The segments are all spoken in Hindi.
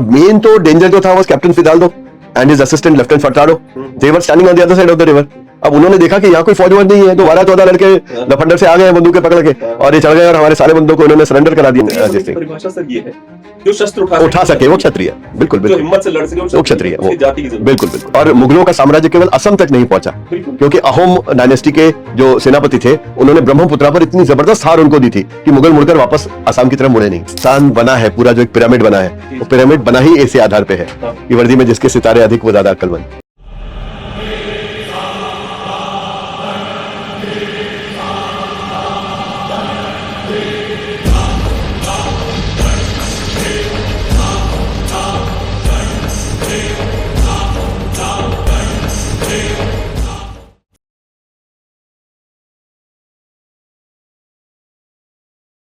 अब मेन तो डेंजर जो था वो captain फिदाल्दो and his assistant lieutenant Furtado, they were standing on the other side of the river. अब उन्होंने देखा कि यहाँ कोई फौजवान नहीं है, तो 12-14 लड़के लफंडर से आ गए बंदूकें पकड़ के और ये चढ़ गए और हमारे सारे बंदों को उन्होंने सरेंडर करा दिया। जैसे परिभाषा सर ये है, जो शस्त्र उठा सके वो क्षत्रिय, बिल्कुल जो हिम्मत से लड़ सके वो क्षत्रिय, वो जाति की जरूरत। बिल्कुल बिल्कुल। और मुगलों का साम्राज्य केवल असम तक नहीं पहुंचा, क्योंकि अहोम डायनेस्टी के जो सेनापति थे उन्होंने ब्रह्मपुत्रा पर इतनी जबरदस्त हार उनको दी थी कि मुगल मुड़कर वापस असम की तरफ मुड़े नहीं। स्थान बना है पूरा, जो एक पिरामिड बना है, वो पिरामिड बना ही ऐसे आधार पे है कि वर्दी में जिसके सितारे अधिक वो ज्यादा अक्लमंद।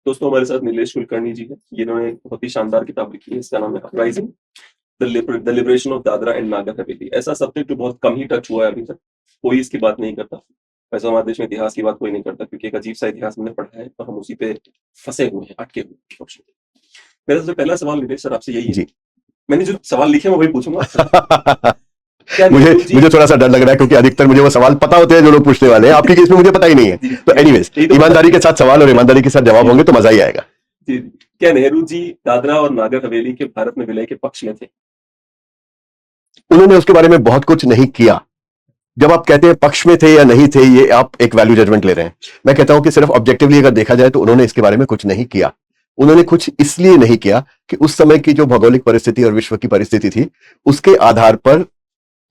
दोस्तों हमारे साथ नीलेश कुलकर्णी जी है, जिन्होंने बहुत ही शानदार किताब लिखी है, इसका नाम है uprising, the liberation of Dadra and Nagar Haveli. ऐसा सब्जेक्ट जो बहुत कम ही टच हुआ है अभी तक, कोई इसकी बात नहीं करता। वैसे हमारे देश में इतिहास की बात कोई नहीं करता, क्योंकि एक अजीब सा इतिहास हमने पढ़ा है और हम उसी पे फंसे हुए हैं, अटके हुए हैं। मेरा सबसे पहला सवाल नीलेश सर आपसे यही है, मैंने जो सवाल लिखे मैं वही पूछूंगा। मुझे थोड़ा सा डर लग रहा है, क्योंकि अधिकतर मुझे वो सवाल पता होते हैं जो लोग पूछने वाले हैं, आपके केस में मुझे पता ही नहीं है। तो एनीवेज, ईमानदारी के साथ सवाल और ईमानदारी के साथ जवाब होंगे तो मजा ही आएगा। जी, क्या नेहरू जी दादरा और नागर हवेली के भारत में विलय के पक्ष में थे? उन्होंने उसके बारे में बहुत कुछ नहीं किया। जब आप कहते हैं पक्ष में थे या नहीं थे, ये आप एक वैल्यू जजमेंट ले रहे हैं। मैं कहता हूं कि सिर्फ ऑब्जेक्टिवली अगर देखा जाए तो उन्होंने इसके बारे में कुछ नहीं किया। उन्होंने कुछ इसलिए नहीं किया कि उस समय की जो भौगोलिक परिस्थिति और विश्व की परिस्थिति थी, उसके आधार पर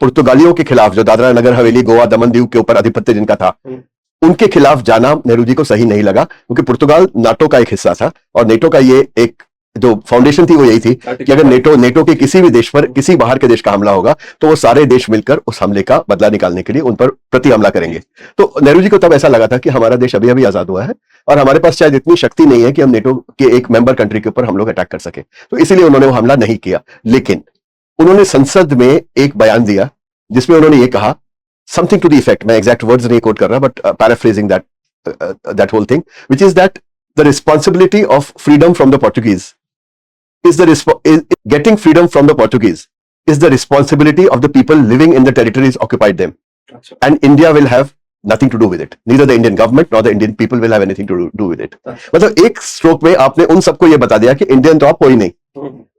पुर्तगालियों के खिलाफ, जो दादरा नगर हवेली, गोवा, दमन दीव के ऊपर आधिपत्य जिनका था, उनके खिलाफ जाना नेहरू जी को सही नहीं लगा। क्योंकि पुर्तगाल नाटो का एक हिस्सा था और नेटो का ये एक जो फाउंडेशन थी वो यही थी कि अगर नेटो के किसी भी देश पर, किसी बाहर के देश का हमला होगा तो वो सारे देश मिलकर उस हमले का बदला निकालने के लिए उन पर प्रति हमला करेंगे। तो नेहरू जी को तब ऐसा लगा था कि हमारा देश अभी अभी आजाद हुआ है और हमारे पास शायद इतनी शक्ति नहीं है कि हम नेटो के एक मेंबर कंट्री के ऊपर हम लोग अटैक कर सके, तो इसीलिए उन्होंने वो हमला नहीं किया। लेकिन उन्होंने संसद में एक बयान दिया जिसमें उन्होंने ये कहा, समथिंग टू द इफेक्ट, मैं एग्जैक्ट वर्ड्स नहीं कोट कर रहा, but paraphrasing that whole thing, which is that the responsibility of freedom from the Portuguese getting freedom from the Portuguese is the responsibility of the people living in the territories occupied them, and India will have nothing to do with it. Neither the Indian government nor the Indian people will have anything to do with it. मतलब एक स्ट्रोक में आपने उन सबको ये बता दिया कि इंडियन तो आप कोई नहीं,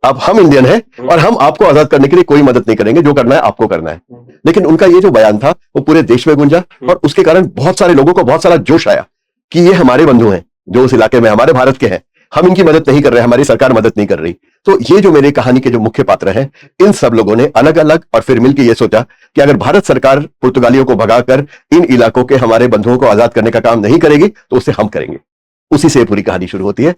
अब हम इंडियन हैं और हम आपको आजाद करने के लिए कोई मदद नहीं करेंगे, जो करना है आपको करना है। लेकिन उनका ये जो बयान था वो पूरे देश में गूंजा और उसके कारण बहुत सारे लोगों को बहुत सारा जोश आया कि ये हमारे बंधु हैं जो उस इलाके में हमारे भारत के हैं, हम इनकी मदद नहीं कर रहे, हमारी सरकार मदद नहीं कर रही। तो ये जो मेरी कहानी के जो मुख्य पात्र हैं, इन सब लोगों ने अलग अलग और फिर मिलकर ये सोचा कि अगर भारत सरकार पुर्तगालियों को भगाकर इन इलाकों के हमारे बंधुओं को आजाद करने का काम नहीं करेगी तो उसे हम करेंगे। उसी से पूरी कहानी शुरू होती है।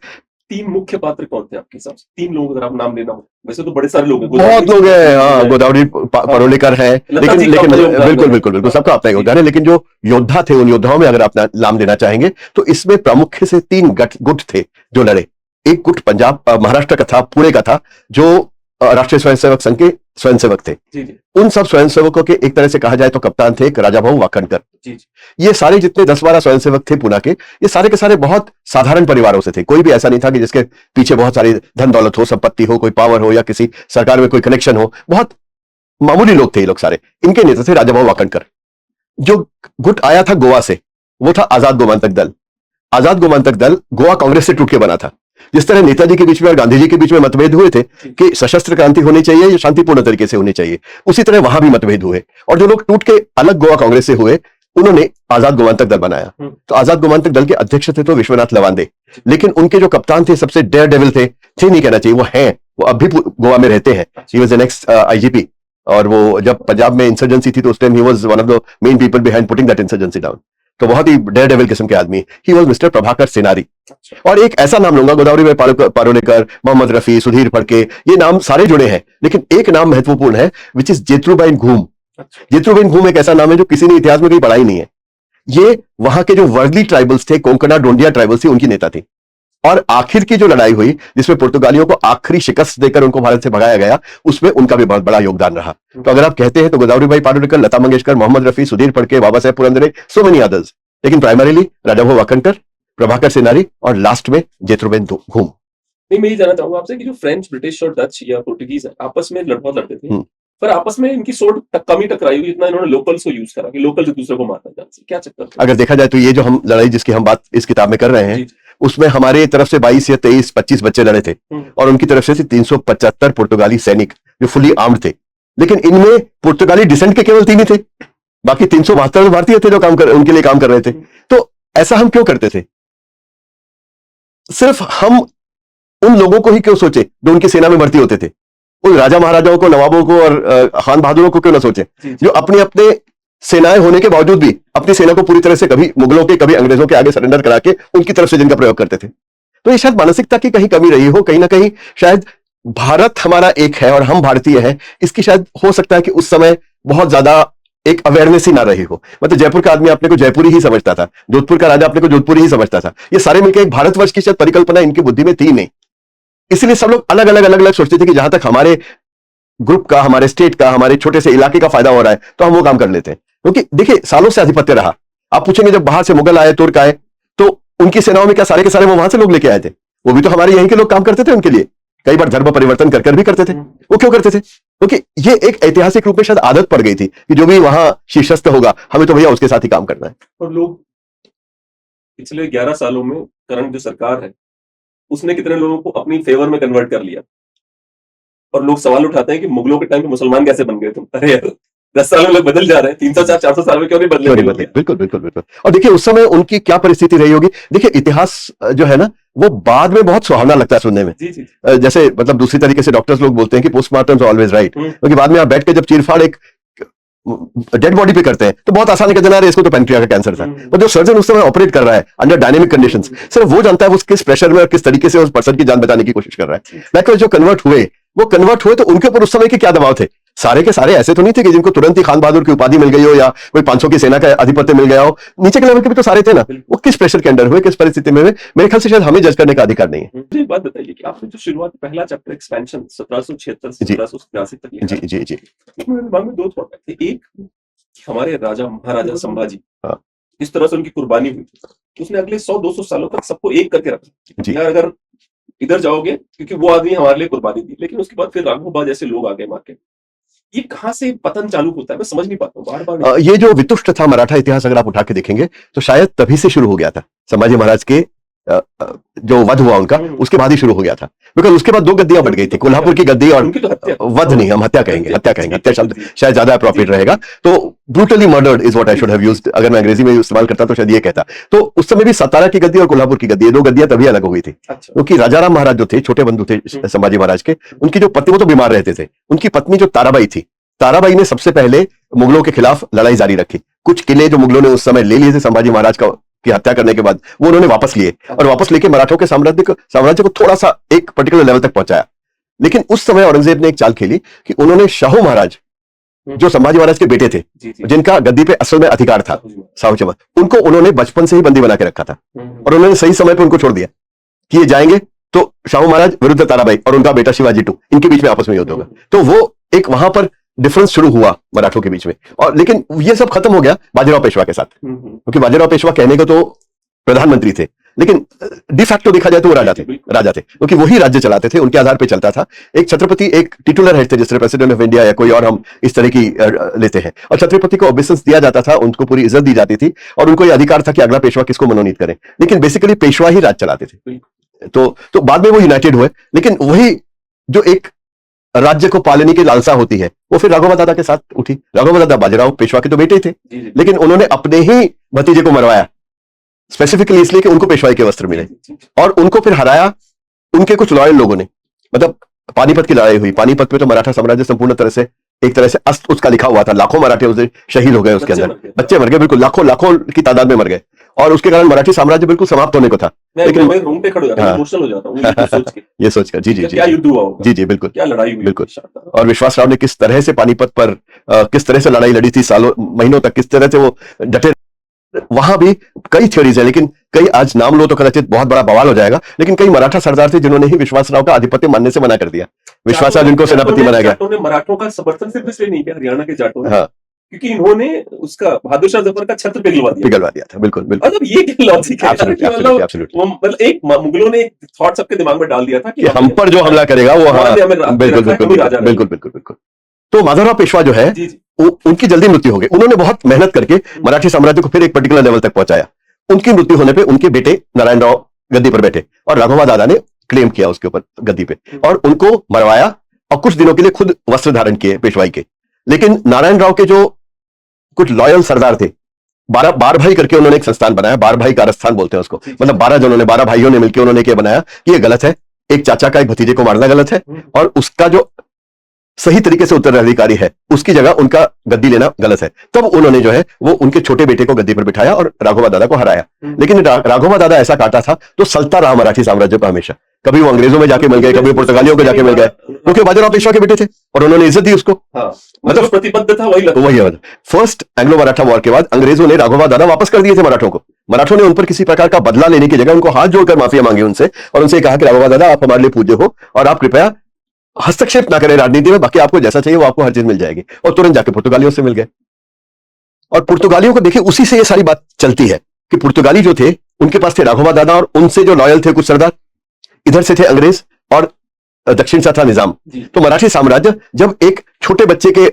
तीन मुख्य पात्र कौन थे आपके हिसाब से? तीन लोग अगर आप नाम लेना हो, वैसे तो बड़े सारे लोग हैं, बहुत लोग हैं। हाँ, गोदावरी परोलेकर है, लेकिन बिल्कुल सबका अपना योगदान है। लेकिन जो योद्धा थे, उन योद्धाओं में अगर आप नाम लेना चाहेंगे तो इसमें प्रमुख से तीन गुट थे जो लड़े। एक गुट पंजाब महाराष्ट्र का था, पुणे का था, जो राष्ट्रीय स्वयंसेवक संघ के स्वयंसेवक थे। उन सब स्वयंसेवकों के एक तरह से कहा जाए तो कप्तान थे एक राजाभाऊ वाकणकर। ये सारे जितने 10-12 स्वयंसेवक थे पुणे के, ये सारे के सारे बहुत साधारण परिवारों से थे। कोई भी ऐसा नहीं था कि जिसके पीछे बहुत सारी धन दौलत हो, संपत्ति हो, कोई पावर हो या किसी सरकार में कोई कनेक्शन हो। बहुत मामूली लोग थे ये लोग सारे। इनके नेता थे राजाभाऊ वाकणकर। जो गुट आया था गोवा से, वो था आजाद गोमांतक दल। आजाद गोमांतक दल गोवा कांग्रेस से टूट के बना था। जिस तरह नेताजी के बीच में और गांधी जी के बीच में मतभेद हुए थे कि सशस्त्र क्रांति होनी चाहिए या शांतिपूर्ण तरीके से होनी चाहिए, उसी तरह वहां भी मतभेद हुए और जो लोग टूट के अलग गोवा कांग्रेस से हुए उन्होंने आजाद गोमांतक दल बनाया। तो आजाद गोमांतक दल के अध्यक्ष थे तो विश्वनाथ लवांदे, लेकिन उनके जो कप्तान थे सबसे डेयर डेविल थे नहीं कहना चाहिए, वो हैं, वो अब भी गोवा में रहते हैं। He was the next IGP, और वो जब पंजाब में इंसर्जेंसी थी तो उस time he was one of the main people behind putting that insurgency down. तो बहुत ही डेयर डेविल किस्म के आदमी। He was mister Prabhakar Senari. और एक ऐसा नाम लूंगा, गोदावरी भाई पारोलेकर, मोहम्मद रफी, सुधीर फड़के, ये नाम सारे जुड़े हैं, लेकिन एक नाम महत्वपूर्ण है विच इज जेत्रुबाइन घूम। जेत्रुबाइन घूम एक ऐसा नाम है जो किसी ने इतिहास में कहीं पढ़ा ही नहीं है। ये वहां के जो वर्गली ट्राइबल्स थे, कोंकणा डोंडिया ट्राइबल्स थी, उनकी नेता थी। और आखिर की जो लड़ाई हुई जिसमें पुर्तगालियों को आखिरी शिकस्त देकर उनको भारत से भगाया गया, उसमें उनका भी बहुत बड़ा योगदान रहा। तो अगर आप कहते हैं तो गोदावरी भाई पारोलेकर, Lata Mangeshkar, Mohammad Rafi, Sudhir Phadke, Baba Saheb Purandare, so many others, लेकिन प्राइमरीली राजाभाऊ वाकणकर, प्रभाकर सेनारी और लास्ट में जेत्रुबाइन घूम। नहीं, मैं ये जानना चाहूंगा आपसे कि जो फ्रेंच, ब्रिटिश और डच या पोर्टुगीज है आपस में बहुत लड़ते थे, पर आपस में इनकी सोच कम ही टकराई हुई, इतना इन्होंने लोकल्स को यूज करा कि लोकल एक दूसरे को मारना चाहते, क्या चक्कर था? अगर देखा जाए तो ये जो हम लड़ाई जिसकी हम बात इस किताब में कर रहे हैं, जी, जी। उसमें हमारे तरफ से 22 या 23, 25 बच्चे लड़े थे और उनकी तरफ से 375 पुर्तगाली सैनिक जो फुली आर्म्ड थे। लेकिन इनमें पुर्तगाली डिसेंट के केवल 3 ही थे, बाकी 372 भारतीय थे जो उनके लिए काम कर रहे थे। तो ऐसा हम क्यों करते थे? सिर्फ हम उन लोगों को ही क्यों सोचे जो उनकी सेना में भर्ती होते थे? उन राजा महाराजाओं को, नवाबों को और खान बहादुरों को क्यों ना सोचे, जो अपने अपने सेनाएं होने के बावजूद भी अपनी सेना को पूरी तरह से कभी मुगलों के कभी अंग्रेजों के आगे सरेंडर करा के उनकी तरफ से जिनका प्रयोग करते थे। तो ये शायद मानसिकता की कहीं कमी रही हो, कहीं ना कहीं शायद भारत हमारा एक है और हम भारतीय हैं, इसकी शायद हो सकता है कि उस समय बहुत ज्यादा एक अवेयरनेस ही ना रही हो। मतलब जयपुर का आदमी अपने को जयपुरी ही समझता था, जोधपुर का राजा अपने को जोधपुरी ही समझता था। ये सारे मिलकर एक भारतवर्ष की शायद परिकल्पना इनकी बुद्धि में थी नहीं, इसलिए सब लोग अलग अलग सोचते थे कि जहां तक हमारे ग्रुप का, हमारे स्टेट का, हमारे छोटे से इलाके का फायदा हो रहा है तो हम वो काम कर लेते हैं। क्योंकि देखिए सालों से आधिपत्य रहा। आप पूछेंगे जब बाहर से मुगल आए, तुर्क आए, तो उनकी सेनाओं में क्या सारे के सारे वो वहां से लोग लेके आए थे? वो भी तो हमारे यहीं के लोग काम करते थे उनके लिए, कई बार धर्म परिवर्तन कर भी करते थे। वो क्यों करते थे? क्योंकि ये एक ऐतिहासिक रूप में शायद आदत पड़ गई थी कि जो भी वहां शीर्षस्थ होगा हमें तो भैया उसके साथ ही काम करना है। और लोग पिछले 11 सालों में करंट जो सरकार है उसने कितने लोगों को अपनी फेवर में कन्वर्ट कर लिया, और लोग सवाल उठाते हैं कि मुगलों के टाइम पे मुसलमान कैसे बन गए तुम? अरे यार 10 साल में लोग बदल जा रहे हैं, 300-400 साल में क्यों नहीं बदले? बिल्कुल बिल्कुल बिल्कुल। और देखिए उस समय उनकी क्या परिस्थिति रही होगी। देखिए इतिहास जो है ना वो बाद में बहुत सुहावना लगता है सुनने में। जी, जी। जैसे मतलब दूसरी तरीके से डॉक्टर्स लोग बोलते हैं कि पोस्टमार्टम ऑलवेज राइट, क्योंकि बाद में आप बैठ के जब चीरफाड़ एक डेड बॉडी पे करते हैं तो बहुत आसानी का जना इसको तो पेनक्रिया का कैंसर था। और जो सर्जन उस समय ऑपरेट कर रहा है अंडर डायनेमिक कंडीशंस, सिर्फ वो जानता है वो किस प्रेशर में और किस तरीके से उस पर्सन की जान बचाने की कोशिश कर रहा है। लाइक जो कन्वर्ट हुए तो उनके ऊपर उस समय के क्या दबाव थे? सारे के सारे ऐसे तो नहीं थे कि जिनको तुरंत ही खान बहादुर की उपाधि मिल गई हो या कोई 500 की सेना का अधिपत्य मिल गया हो। नीचे के लेवल के भी तो सारे थे ना। वो किस प्रेशर के अंडर हुए, किस परिस्थिति में हुए, मेरे ख्याल से शायद हमें जज करने का अधिकार नहीं है। मुझे एक बात बताइए कि आपने जो शुरुआत पहला चैप्टर एक्सपेंशन 1776 से 1783 तक लिखा, जी जी जी, मेरे दिमाग में 2 थॉट थे। एक, हमारे राजा महाराजा संभाजी इस तरह से उनकी कुर्बानी हुई, उसने अगले 100-200 सालों तक सबको एक करके रखा यार, अगर इधर जाओगे क्योंकि वो आदमी हमारे लिए कुर्बानी दी। लेकिन उसके बाद फिर राघव जैसे लोग आ गए मार्केट, ये कहां से पतन चालू होता है? मैं समझ नहीं पाता हूँ बार-बार। ये जो वितुष्ट था मराठा इतिहास अगर आप उठा के देखेंगे तो शायद तभी से शुरू हो गया था। संभाजी महाराज के जो वध हुआ उनका, उसके बाद ही शुरू हो गया था। बिकॉज उसके बाद 2 गद्दियां बढ़ गई थी, कोल्हापुर की गद्दी और वध नहीं, हम हत्या कहेंगे, हत्या शब्द शायद ज्यादा अप्रोप्रिएट रहेगा। तो brutally murdered is what I should have used, अगर मैं अंग्रेजी में इस्तेमाल करता तो शायद ये कहता। तो उस समय भी सतारा की गद्दी और कोल्हापुर की गद्दी, 2 गद्दियां तभी अलग हुई थी। क्योंकि राजाराम महाराज जो थे, छोटे बंधु थे संभाजी महाराज के, उनकी जो पत्नी, वो तो बीमार रहते थे, उनकी पत्नी जो ताराबाई थी, ताराबाई ने सबसे पहले मुगलों के खिलाफ लड़ाई जारी रखी। कुछ किले जो मुगलों ने उस समय ले लिए थे संभाजी महाराज की हत्या करने के बाद, वो उन्होंने वापस लिए और वापस लेके मराठों के साम्राज्य को थोड़ा सा एक पर्टिकुलर लेवल तक पहुंचाया। लेकिन उस समय औरंगजेब ने एक चाल खेली कि उन्होंने शाहू महाराज जो संभाजी महाराज के बेटे थे, जिनका गद्दी पे असल में अधिकार था, साहू चमन, उनको उन्होंने बचपन से ही बंदी बना के रखा था और उन्होंने सही समय पर उनको छोड़ दिया कि ये जाएंगे तो शाहू महाराज विरुद्ध ताराबाई और उनका बेटा शिवाजी टू, इनके बीच में आपस में युद्ध होगा। तो वो एक वहां पर डिफरेंस शुरू हुआ मराठों के बीच में। और लेकिन ये सब खत्म हो गया बाजीराव पेशवा के साथ, क्योंकि बाजीराव पेशवा कहने को तो प्रधानमंत्री थे लेकिन डिफैक्टो देखा जाए तो वो राजा थे, क्योंकि वही राज्य चलाते थे, उनके आधार पे चलता था। एक छत्रपति एक टिटुलर हेड थे, जिस तरह प्रेसिडेंट ऑफ इंडिया या कोई और हम इस तरह की लेते हैं, और छत्रपति को ऑबिसेंस दिया जाता था, उनको पूरी इज्जत दी जाती थी और उनको ये अधिकार था कि अगला पेशवा किसको मनोनीत करें। लेकिन बेसिकली पेशवा ही राज चलाते थे। तो बाद में वो यूनाइटेड हुए, लेकिन वही जो एक राज्य को पालने की लालसा होती है वो फिर राघव दादा के साथ उठी। राघव दादा बाजीराव पेशवा के तो बेटे थे, लेकिन उन्होंने अपने ही भतीजे को मरवाया स्पेसिफिकली इसलिए कि उनको पेशवाई के वस्त्र मिले, और उनको फिर हराया उनके कुछ लॉयल लोगों ने। मतलब पानीपत की लड़ाई हुई, पानीपत में तो मराठा साम्राज्य संपूर्ण तरह से एक तरह से अस्त उसका लिखा हुआ था, लाखों मराठे उसे शहीद हो गए, उसके अंदर बच्चे मर गए, बिल्कुल लाखों की तादाद में मर गए, और उसके कारण मराठी साम्राज्य बिल्कुल समाप्त होने को था। लेकिन मैं रूम पे खड़ा हो जाता हूं, इमोशनल हो जाता हूं ये सोचकर। जी जी जी, क्या युद्ध हुआ होगा, जी बिल्कुल, क्या लड़ाई हुई, बिल्कुल। और विश्वास राव ने किस तरह से पानीपत पर किस तरह से लड़ाई लड़ी थी, सालों महीनों तक किस तरह से वो डटे। वहां भी कई थ्योरीज है, लेकिन कई आज नाम लो तो कदाचित बहुत बड़ा बवाल हो जाएगा, लेकिन कई मराठा सरदार थे जिन्होंने ही विश्वास राव का आधिपत्य मानने से मना कर दिया। विश्वास राव जिनको सेनापति बनाया गया, मराठों का समर्थन सिर्फ इसलिए नहीं किया, हरियाणा के जाटों ने, हाँ, क्योंकि इन्होंने उसका बहादुर शाह जफर का छत्र पिघलवा दिया। पिघलवा दिया था, बिल्कुल बिल्कुल। मतलब ये क्या लॉजिक है यार, Absolutely, कि absolutely, मतलब absolutely. वो मतलब एक मुगलों ने एक थॉट सबके दिमाग में डाल दिया था कि हम पर जो हमला करेगा वो, हाँ, हमें रखा है, बिल्कुल हम ही बिल्कुल राजा रहेंगे। बिल्कुल बिल्कुल बिल्कुल। तो माधवराव पेशवा जो है जी जी उनकी जल्दी मृत्यु हो गई। उन्होंने बहुत मेहनत करके मराठी साम्राज्य को फिर एक पर्टिकुलर लेवल तक पहुंचाया। उनकी मृत्यु होने पे उनके बेटे नारायण राव गद्दी पर बैठे और राघवा दादा ने क्लेम किया उसके ऊपर गद्दी पे, और उनको मरवाया और कुछ दिनों के लिए खुद वस्त्र धारण किए पेशवाई के। लेकिन नारायण राव के जो कुछ लॉयल सरदार थे, 12 भाई करके उन्होंने एक संस्थान बनाया, 12 भाई कारस्थान बोलते हैं उसको, मतलब 12 जनों ने, 12 भाइयों ने मिलकर उन्होंने क्या बनाया कि ये गलत है, एक चाचा का एक भतीजे को मारना गलत है, और उसका जो सही तरीके से उत्तराधिकारी है उसकी जगह उनका गद्दी लेना गलत है। तब उन्होंने जो है वो उनके छोटे बेटे को गद्दी पर बिठाया और राघवा दादा को हराया। लेकिन राघवा दादा ऐसा काटा था तो सलता रहा मराठी साम्राज्य पर हमेशा। कभी वो अंग्रेजों में जाके मिल गए, कभी पुर्तगालियों को जाके मिल गए, क्योंकि बाजीराव पेशवा के बेटे थे और उन्होंने इज्जत दी उसको। मतलब प्रतिबद्ध था वही फर्स्ट एंग्लो मराठा वॉर के बाद अंग्रेजों ने राघवा दादा वापस कर दिए थे मराठों को। मराठों ने उन पर किसी प्रकार का बदला लेने की जगह उनको हाथ जोड़कर माफिया मांगी उनसे, और उनसे कहा कि राघवा दादा आप हमारे लिए पूज्य हो और आप कृपया हस्तक्षेप ना करें राजनीति में, बाकी आपको जैसा चाहिए वो आपको हर चीज मिल जाएगी। और तुरंत जाके पुर्तगालियों से मिल गए। और पुर्तगालियों को देखिए उसी से ये सारी बात चलती है कि पुर्तगाली जो थे उनके पास थे राघवा दादा, और उनसे जो लॉयल थे कुछ सरदार, इधर से थे अंग्रेज और दक्षिण से था निजाम। तो मराठी साम्राज्य जब एक छोटे बच्चे के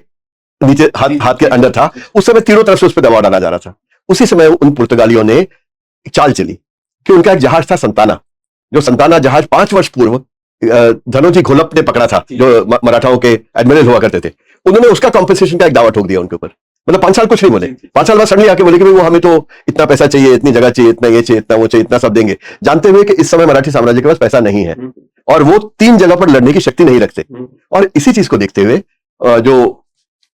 नीचे हाथ के अंदर था, उस समय तीनों तरफ से उस पर दबाव डाला जा रहा था। उसी समय उन पुर्तगालियों ने चाल चली कि उनका एक जहाज था संताना, जो संताना जहाज 5 वर्ष पूर्व धनोजी घोलप ने पकड़ा था, जो मराठाओं के एडमिरल हुआ करते थे। उन्होंने उसका कॉम्पेंसेशन का एक दावा ठोक दिया उनके ऊपर। मतलब 5 साल कुछ नहीं बोले, 5 साल बाद सडनली आके बोले कि भाई वो हमें तो इतना पैसा चाहिए, इतनी जगह चाहिए, इतना ये चाहिए, इतना वो चाहिए, इतना सब देंगे, जानते हुए कि इस समय मराठी साम्राज्य के पास पैसा नहीं है और वो 3 जगह पर लड़ने की शक्ति नहीं रखते। और इसी चीज को देखते हुए जो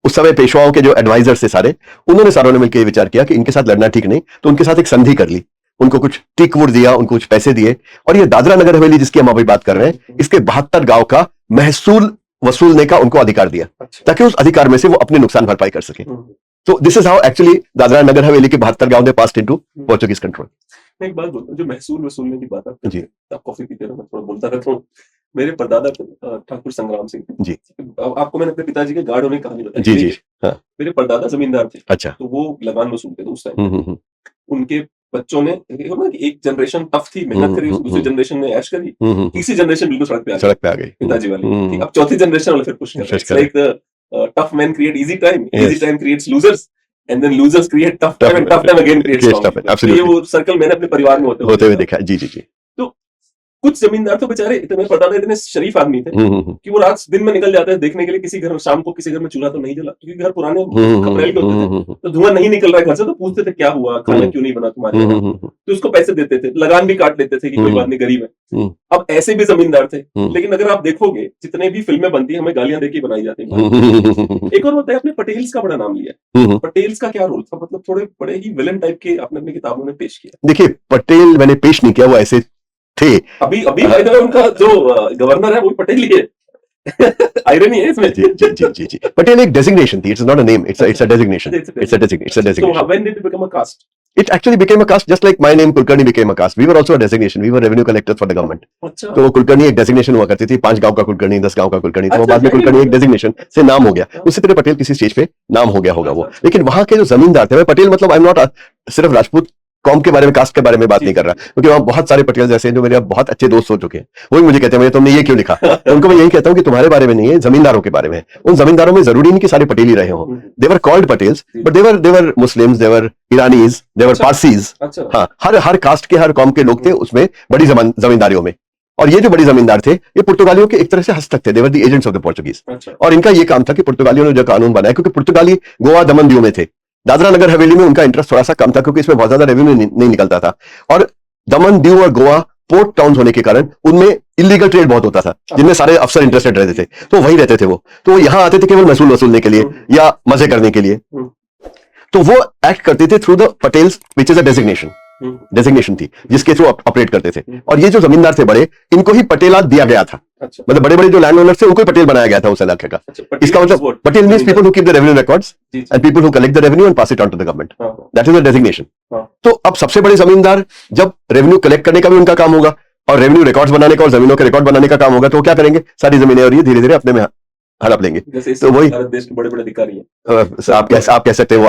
उस समय पेशवाओं के जो एडवाइजर्स थे उन्होंने सारों ने मिलकर विचार किया कि इनके साथ लड़ना ठीक नहीं, तो उनके साथ एक संधि कर ली। उनको कुछ टीकवुड दिया, उनको कुछ पैसे दिए, और ये दादरा नगर हवेली जिसकी हम अभी बात कर रहे हैं, इसके 72 गांव का महसूल वसूलने का उनको अधिकार दिया, ताकि उस अधिकार में से वो अपने नुकसान भरपाई कर सके। तो this is how actually Dadra Nagar Haveli के 72 गांव ने पास्ड इनटू पोर्चुगीज कंट्रोल। मैं एक बात बोलता हूँ, जो महसूल वसूलने की बात आप जी, आप कॉफी पीते रहो, मैं थोड़ा बोलता रहता हूँ। मेरे परदादा ठाकुर संग्राम सिंह जी, आपको मैंने अपने पिताजी के गार्ड होने की कहानी बताई। जी जी, हाँ, मेरे परदादा जमींदार थे, अच्छा, तो वो लगान वसूलते थे उस टाइम। उनके बच्चों ने एक जनरेशन टफ थी, मेहनत करी, दूसरी जनरेशन ने ऐश करी, तीसरी जनरेशन बिल्कुल सड़क पे आ गई पिताजी वाली। अब चौथी जनरेशन वाले फिर पुश कर रहे हैं, like tough man create easy time creates losers, and then losers create tough time, and tough time again creates tough time. ये वो सर्कल मैंने अपने परिवार में होते हुए देखा। जी जी जी। तो कुछ जमींदार तो बेचारे इतने परदादा इतने शरीफ आदमी थे कि वो रात दिन में निकल जाते हैं देखने के लिए किसी घर, शाम को किसी घर में चूल्हा तो नहीं जला, क्योंकि घर पुराने खपरेल के होते थे, तो धुआं नहीं निकल रहा है घर से, तो पूछते थे क्या हुआ, खाना क्यों नहीं बना तुम्हारे यहाँ, तो उसको पैसे देते थे, लगान भी काट लेते थे कि कोई बात नहीं, गरीब है। अब ऐसे भी जमींदार थे, लेकिन अगर आप देखोगे जितने भी फिल्में बनती है हमें गालियां देके बनाई जाती है। एक और बताया आपने पटेल्स का बड़ा नाम लिया, पटेल्स का क्या रोल था? मतलब थोड़े बड़े ही विलन टाइप के आपने अपनी किताबों में पेश किया। देखिए पटेल मैंने पेश नहीं किया, वो ऐसे थे। अभी उनका जो गवर्नर है वो पटेल ही है। आयरनी है इसमें। जी जी जी जी जी। पटेल एक डेजिग्नेशन थी, it's not a name, it's a designation, it's a designation. So when did it become a caste? It actually became a caste, just like my name Kulkarni became a caste. We were also a designation. We were revenue collectors for the government. अच्छा। तो कुलकर्णी एक डेजिग्नेशन हुआ करती थी, 5 गांव का कुलकर्णी, 10 गांव का कुलकर्णी, तो वो बाद में कुलकर्णी एक डेजिग्नेशन से नाम हो गया। उसी तरह पटेल किसी स्टेज पे नाम हो गया होगा वो। लेकिन वहां के जो जमींदार थे, मैं पटेल मतलब आई एम नॉट सिर्फ राजपूत कौम के बारे में, कास्ट के बारे में बात नहीं कर रहा, क्योंकि वहां बहुत सारे पटेल जैसे हैं जो मेरे अब बहुत अच्छे दोस्त हो चुके हैं, वही मुझे कहते हैं भैया तुमने ये क्यों लिखा। तो उनको मैं यही कहता हूँ कि तुम्हारे बारे में नहीं है, जमींदारों के बारे में है। उन जमींदारों में जरूरी नहीं कि सारे पटेल ही रहे हों, they were called Patels, but they were Muslims, they were Iranis, they were Parsis. हाँ, हर कास्ट के, हर कौम के लोग थे उसमें बड़ी जमींदारियों में। और ये जो बड़ी जमींदार थे ये पुर्तगालियों के एक तरह से हस्तक थे, they were the agents of the Portuguese. और इनका ये काम था कि पुर्तगालियों ने जो कानून बनाया, क्योंकि पुर्तगाली गोवा दमन दीव में थे, दादरा नगर हवेली में उनका इंटरेस्ट थोड़ा सा कम था, क्योंकि इसमें बहुत ज्यादा रेवेन्यू नहीं निकलता था, और दमन दीव और गोवा पोर्ट टाउन्स होने के कारण उनमें इलीगल ट्रेड बहुत होता था, जिनमें सारे अफसर इंटरेस्टेड रहते थे, तो वही रहते थे वो। तो वो यहाँ आते थे केवल महसूल वसूलने के लिए या मजे करने के लिए, तो वो एक्ट करते थे through the Patels, which is a designation थी जिसके थ्रू ऑपरेट करते थे। और ये जो जमींदार थे बड़े, इनको ही पटेला दिया गया था। अच्छा। मतलब बड़े बड़े जो लैंड ओनर थे उनको ही पटेल बनाया गया था उस इलाके का। इसका मतलब Patel means people who keep the revenue records and people who collect the revenue and pass it on to the government, that is the designation. तो अब सबसे बड़े जमींदार जब रेवेन्यू कलेक्ट करने का भी उनका काम होगा और रेवेन्यू रिकॉर्ड्स बनाने का और जमीनों के रिकॉर्ड बनाने का काम होगा, तो क्या करेंगे, सारी जमीनें और ये धीरे धीरे अपने में हड़प लेंगे। जैसे इस तो वही भारत देश के बड़े-बड़े अधिकारी हैं। आप कह सकते हैं वो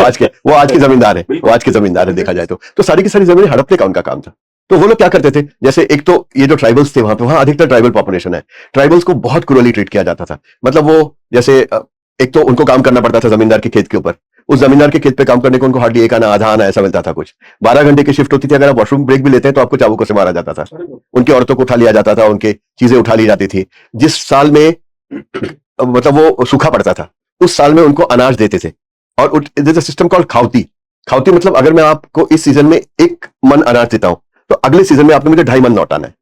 आज के जमींदार है, वो आज के जमींदार है देखा जाए तो सारी की सारी जमीन हड़पने का उनका काम था। तो वो लोग क्या करते थे, जैसे एक तो ये जो ट्राइबल्स थे वहां अधिकतर ट्राइबल पॉपुलेशन है, ट्राइबल्स को बहुत क्रूरली ट्रीट किया जाता था। मतलब वो जैसे एक तो उनको काम करना पड़ता था जमींदार के खेत के ऊपर, उस जमींदार के खेत पे काम करने को उनको हार्डली एक आना आधा आना ऐसा मिलता था कुछ। 12 घंटे की शिफ्ट होती थी, अगर आप वॉशरूम ब्रेक भी लेते हैं तो आपको चाबुकों से मारा जाता था, उनकी औरतों को उठा लिया जाता था, उनकी चीजें उठा ली जाती थी। जिस साल में मतलब वो सूखा पड़ता था उस साल में उनको अनाज देते थे, और सिस्टम कॉल्ड खाउती। खाउती मतलब अगर मैं आपको इस सीजन में 1 मन अनाज देता हूं तो अगले सीजन में आपने मुझे 2.5 मन लौटाना है।